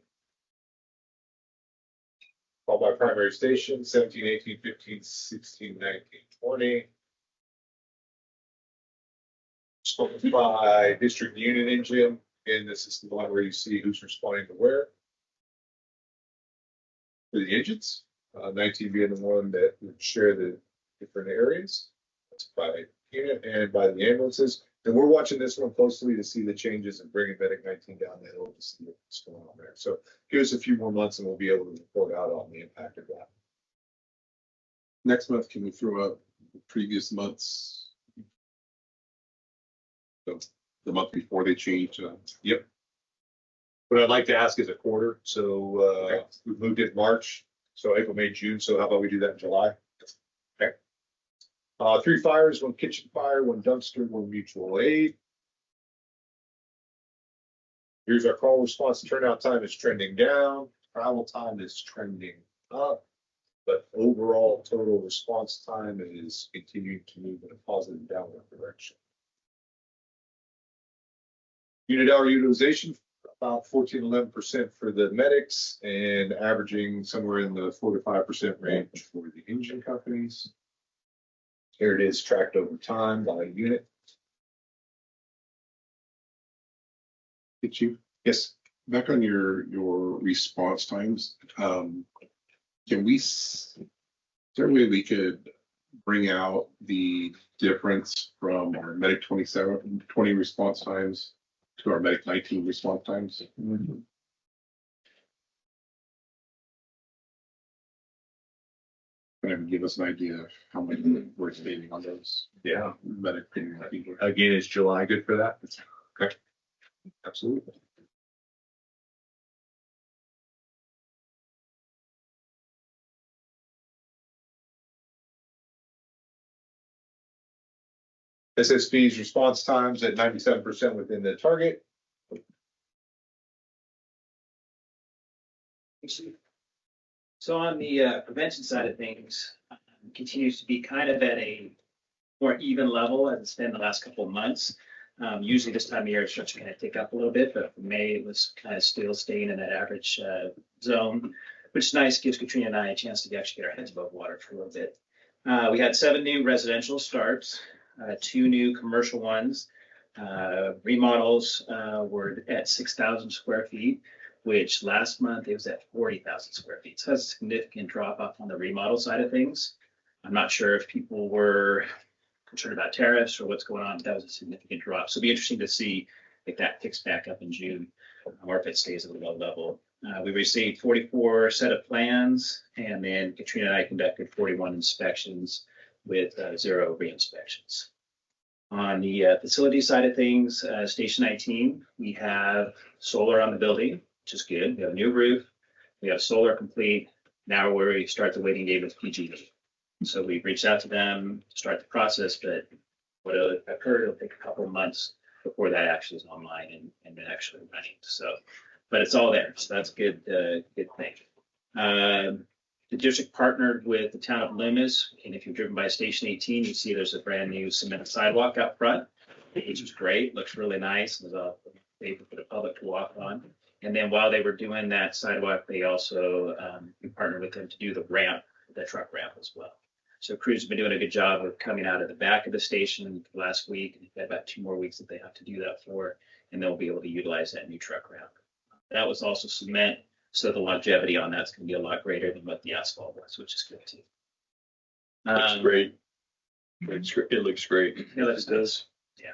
Call by primary station, 17, 18, 15, 16, 19, 20. Spoken by district unit engine, and this is the one where you see who's responding to where. For the engines, 19 being the one that would share the different areas. That's by unit and by the ambulances. And we're watching this one closely to see the changes and bringing medic 19 down the hill to see what's going on there. So give us a few more months and we'll be able to report out on the impact of that. Next month, can we throw up previous months? So the month before they changed. Yep. What I'd like to ask is a quarter. So we've moved it March. So April, May, June. So how about we do that in July? Okay. 3 fires, 1 kitchen fire, 1 dumpster, 1 mutual aid. Here's our call response. Turnout time is trending down. Travel time is trending up. But overall total response time is continuing to move in a positive downward direction. Unit hour utilization, about 14-11% for the medics and averaging somewhere in the 4 to 5% range for the engine companies. Here it is tracked over time by unit. Did you, Yes. back on your response times, can we, is there a way we could bring out the difference from our medic 20 response times to our medic 19 response times? Kind of give us an idea of how much we're spending on those. Yeah. Medic. Again, is July good for that? Okay. Absolutely. SSP's response times at 97% within the target. So on the prevention side of things, continues to be kind of at a more even level as it's been the last couple of months. Usually this time of year it starts to kind of tick up a little bit, but for May it was kind of still staying in that average zone, which is nice, gives Katrina and I a chance to actually get our heads above water for a little bit. We had 7 new residential starts, 2 new commercial ones. Remodels were at 6,000 square feet, which last month it was at 40,000 square feet. So that's a significant drop off on the remodel side of things. I'm not sure if people were concerned about tariffs or what's going on, but that was a significant drop. So it'll be interesting to see if that picks back up in June or if it stays at a low level. We received 44 set of plans, and then Katrina and I conducted 41 inspections with 0 re-inspections. On the facility side of things, Station 19, we have solar on the building, which is good. We have a new roof. We have solar complete. Now we start the waiting game with PG&E. So we've reached out to them to start the process, but what occurred, it'll take a couple of months before that actually is online and actually running. So, but it's all there. So that's good, good thing. The district partnered with the town of Loomis, and if you've driven by Station 18, you see there's a brand new cement sidewalk out front, which is great, looks really nice. There's a paper for the public to walk on. And then while they were doing that sidewalk, they also we partnered with them to do the ramp, the truck ramp as well. So crews have been doing a good job of coming out of the back of the station last week. They've got about 2 more weeks that they have to do that for, and they'll be able to utilize that new truck ramp. That was also cement So the longevity on that's gonna be a lot greater than what the asphalt was, which is good too. Looks great. It looks great. It looks nice. Yeah.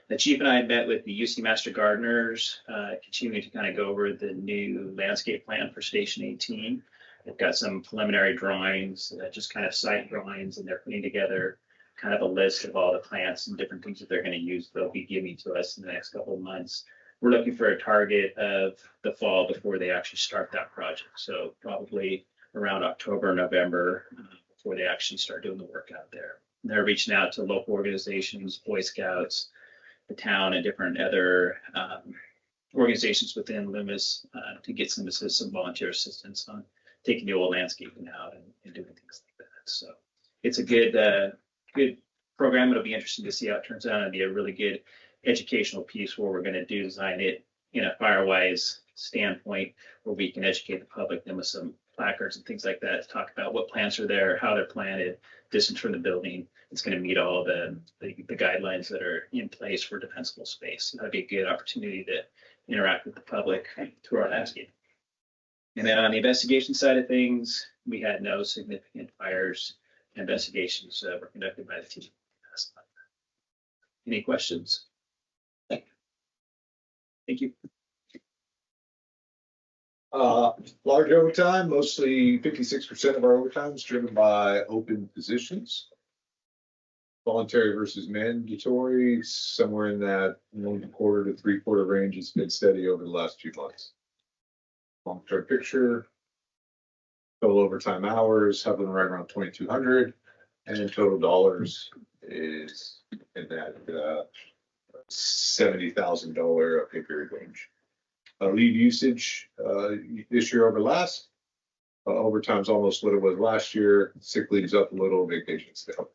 The chief and I met with the UC Master Gardeners, continuing to kind of go over the new landscape plan for Station 18. They've got some preliminary drawings, just kind of site drawings, and they're putting together kind of a list of all the plants and different things that they're going to use. They'll be giving to us in the next couple of months. We're looking for a target of the fall before they actually start that project. So probably around October, November, before they actually start doing the work out there. They're reaching out to local organizations, Boy Scouts, the town, and different other organizations within Loomis to get some assistance, some volunteer assistance on taking the old landscaping out and doing things like that. So it's a good program. It'll be interesting to see how it turns out. It'll be a really good educational piece where we're going to design it in a Firewise standpoint where we can educate the public then with some placards and things like that to talk about what plants are there, how they're planted, distance from the building. It's going to meet all the guidelines that are in place for defensible space. That'd be a good opportunity to interact with the public through our landscape. And then on the investigation side of things, we had no significant fires. Investigations were conducted by the team last month. Any questions? Thank you. Large overtime, mostly 56% of our overtime is driven by open positions. Voluntary versus mandatory, somewhere in that 1/4 to 3/4 range has been steady over the last few months. Long-term picture, total overtime hours hovering right around 2,200, and total dollars is in that $70,000 pay period range. Leave usage this year over last. Overtime's almost what it was last year. Sick leave's up a little, vacation's down.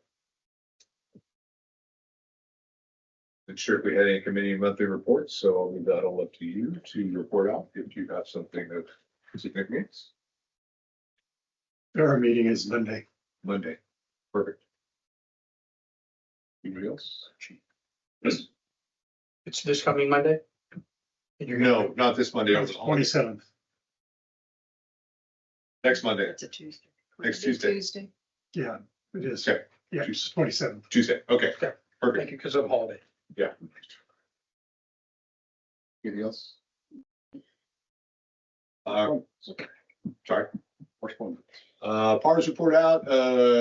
Not sure if we had any committee monthly reports, so I'll leave that all up to you to report out if you have something of significance. Our meeting is Monday. Monday, perfect. Anybody else? It's this coming Monday? No, not this Monday. No, it's 27th. Next Monday, It's a Tuesday. Next Tuesday. Tuesday. Yeah, it is. Okay. Yeah, it's 27th. Tuesday, okay, Okay. perfect. Thank you, because of the holiday. Yeah. Anything else? Sorry. PARS report out,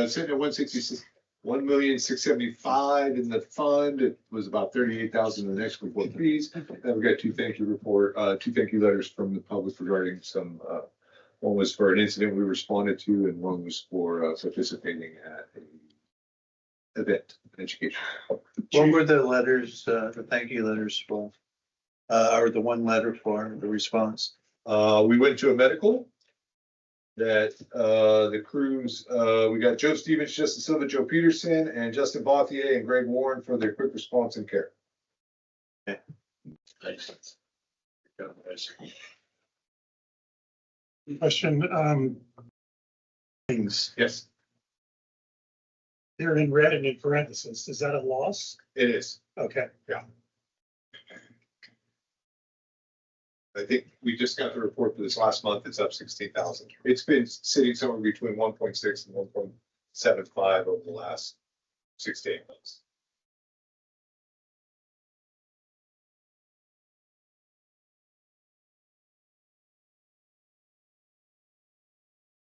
sitting at 166, 1,675,000 in the fund. It was about 38,000 in the next report fees. And we got two thank you letters from the public regarding some, one was for an incident we responded to, and one was for participating at an event, an education. What were the letters, the thank you letters for? Or the one letter for the response? We went to a medical that the crews, we got Joe Stevens, Justin Silva, Joe Peterson, and Justin Bothier and Greg Warren for their quick response and care. Nice. Question, things, Yes, they're in red and in parentheses. Is that a loss? it is. Okay. I think we just got the report for this last month. It's up 16,000. It's been sitting somewhere between 1.6 and 1.75 over the last 6 to 8 months.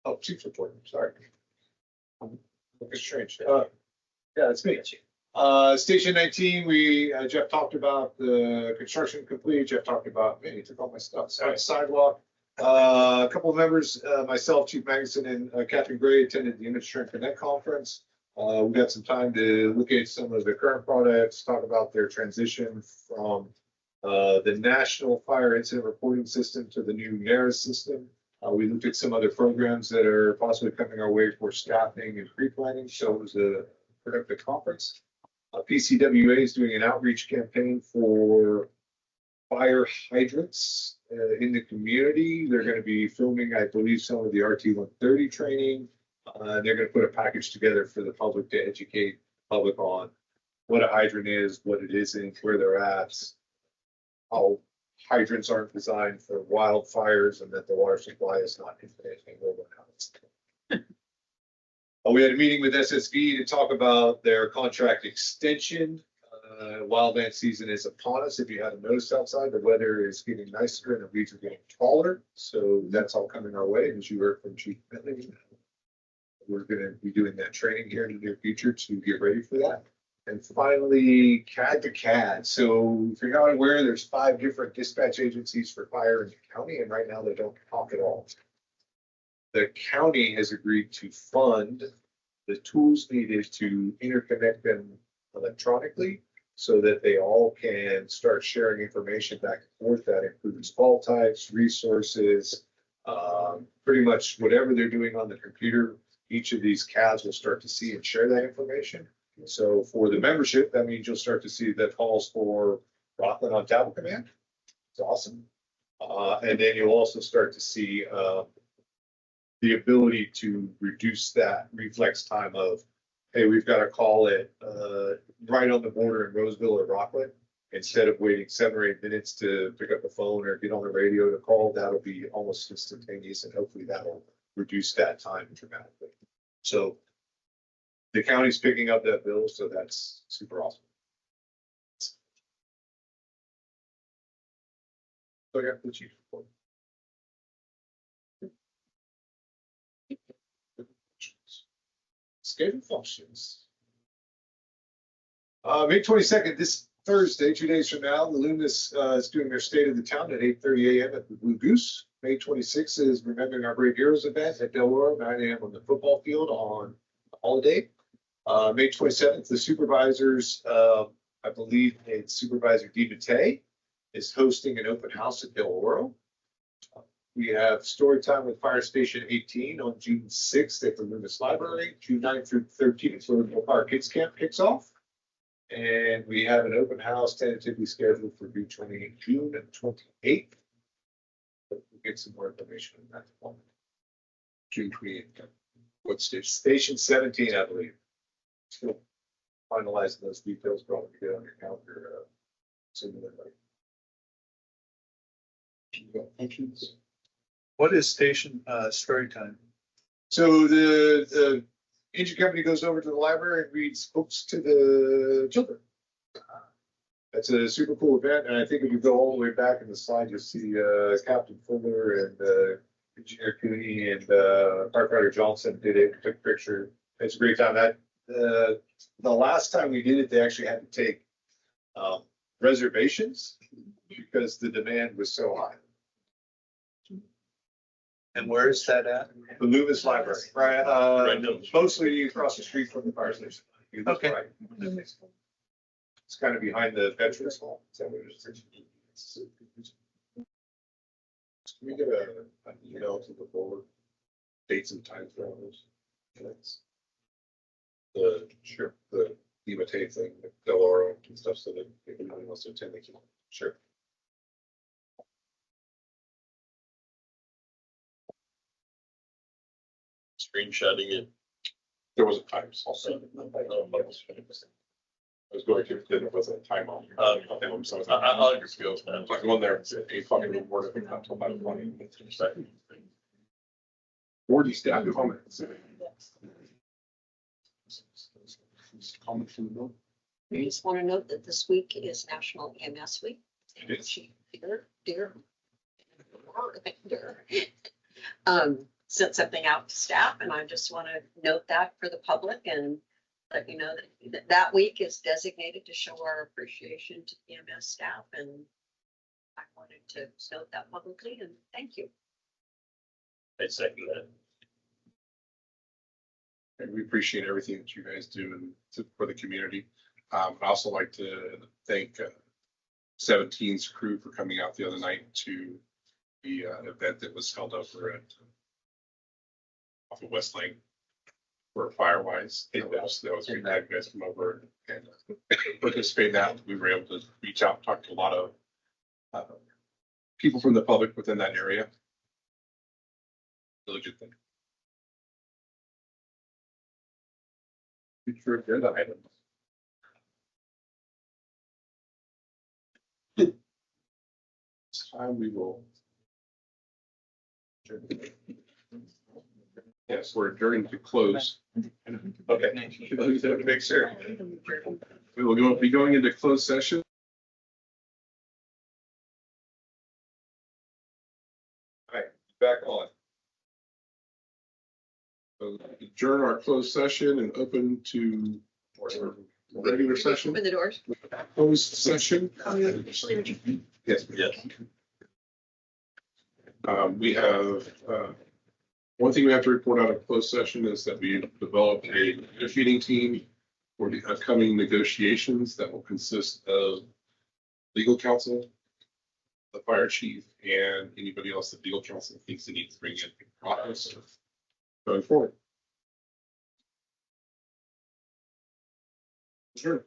Oh, chief's report, sorry. Looking strange. Yeah, it's me. Station 19, Jeff talked about the construction complete. Jeff talked about, man, he took all my stuff, sidewalk. A couple of members, myself, Chief Magnuson, and Captain Gray attended the Image Strength Connect conference. We got some time to look at some of the current products, talk about their transition from the National Fire Incident Reporting System to the new NARAS system. We looked at some other programs that are possibly coming our way for staffing and pre-planning, so it was a productive conference. PCWA is doing an outreach campaign for fire hydrants in the community. They're going to be filming, I believe, some of the RT-130 training. They're going to put a package together for the public to educate the public on what a hydrant is, what it isn't, where they're at, how hydrants aren't designed for wildfires and that the water supply is not infinite and will run out. We had a meeting with SSV to talk about their contract extension. Wildland season is upon us. If you haven't noticed outside, the weather is getting nicer and the weeds are getting taller. So that's all coming our way. As you heard from Chief Bentley, we're gonna be doing that training here in the near future to get ready for that. And finally, CAD to CAD. So if you're not aware, there's 5 different dispatch agencies for fire in the county, and right now they don't talk at all. The county has agreed to fund the tools needed to interconnect them electronically so that they all can start sharing information back and forth. That includes call types, resources, pretty much whatever they're doing on the computer. Each of these CADs will start to see and share that information. So for the membership, that means you'll start to see that calls for Rockland on Tablet Command. It's awesome. And then you'll also start to see the ability to reduce that reflex time of, hey, we've got a call at right on the border in Roseville or Rockland. Instead of waiting 7 or 8 minutes to pick up the phone or get on the radio to call, that'll be almost instantaneous, and hopefully that'll reduce that time dramatically. So the county's picking up that bill, so that's super awesome. So I got the chief report. Schedule functions. May 22nd, this Thursday, 2 days from now, the Loomis is doing their State of the Town at 8:30 a.m. at the Blue Goose. May 26th is Remembering Our Brave Heroes event at Del Oro, 9 a.m. on the football field on the holiday. May 27th, the supervisors, I believe it's Supervisor DeBate, is hosting an open house at Del Oro. We have story time with Fire Station 18 on June 6th at the Loomis Library. June 9th through 13th, where the Fire Kids Camp kicks off. And we have an open house tentatively scheduled for June 28th. We'll get some more information on that tomorrow. June 28th. What station? Station 17, I believe. Still finalizing those details, probably get on your calendar sooner than later. What is station, story time? So the engine company goes over to the library and reads books to the children. That's a super cool event, and I think if you go all the way back in the slide, you'll see Captain Fuller and Engineer Cooney and Firefighter Johnson did it, took a picture. It's a great time. That the last time we did it, they actually had to take reservations because the demand was so high. And where is that at? The Loomis Library, right? Right now. Mostly across the street from the fire station. Okay. Right. It's kind of behind the Veterans Hall. Is that what it is? Can we get an email to the board, dates and times for all those? The DeBate thing, the Del Oro and stuff, so that if anyone wants to attend, they can. Sure. Screenshotting it. There was a time also. I was going to, then it was a time on. I like your skills, man. Like one there, a fucking word of not till about 20 minutes. 40 staff comments. Comments from the board. We just want to note that this week is National EMS Week. It is. Chief Dear sent something out to staff, and I just want to note that for the public and let you know that that week is designated to show our appreciation to the EMS staff, and I wanted to note that publicly, and thank you. I second that. And we appreciate everything that you guys do for the community. I'd also like to thank 17's crew for coming out the other night to the event that was held over at off of West Lake for Firewise. That was great to have you guys come over and participate in that. We were able to reach out and talk to a lot of people from the public within that area. Really good thing. Future agenda items. time, we will. Yes, we're adjourning to close. Okay. To make sure. We will be going into closed session. Back on. So adjourn our closed session and open to our regular session, Open the doors. closed session. Yes. Yes. We have, one thing we have to report out of closed session is that we developed a negotiating team for the upcoming negotiations that will consist of legal counsel, the fire chief, and anybody else that legal counsel thinks they need to bring in process going forward. Sure.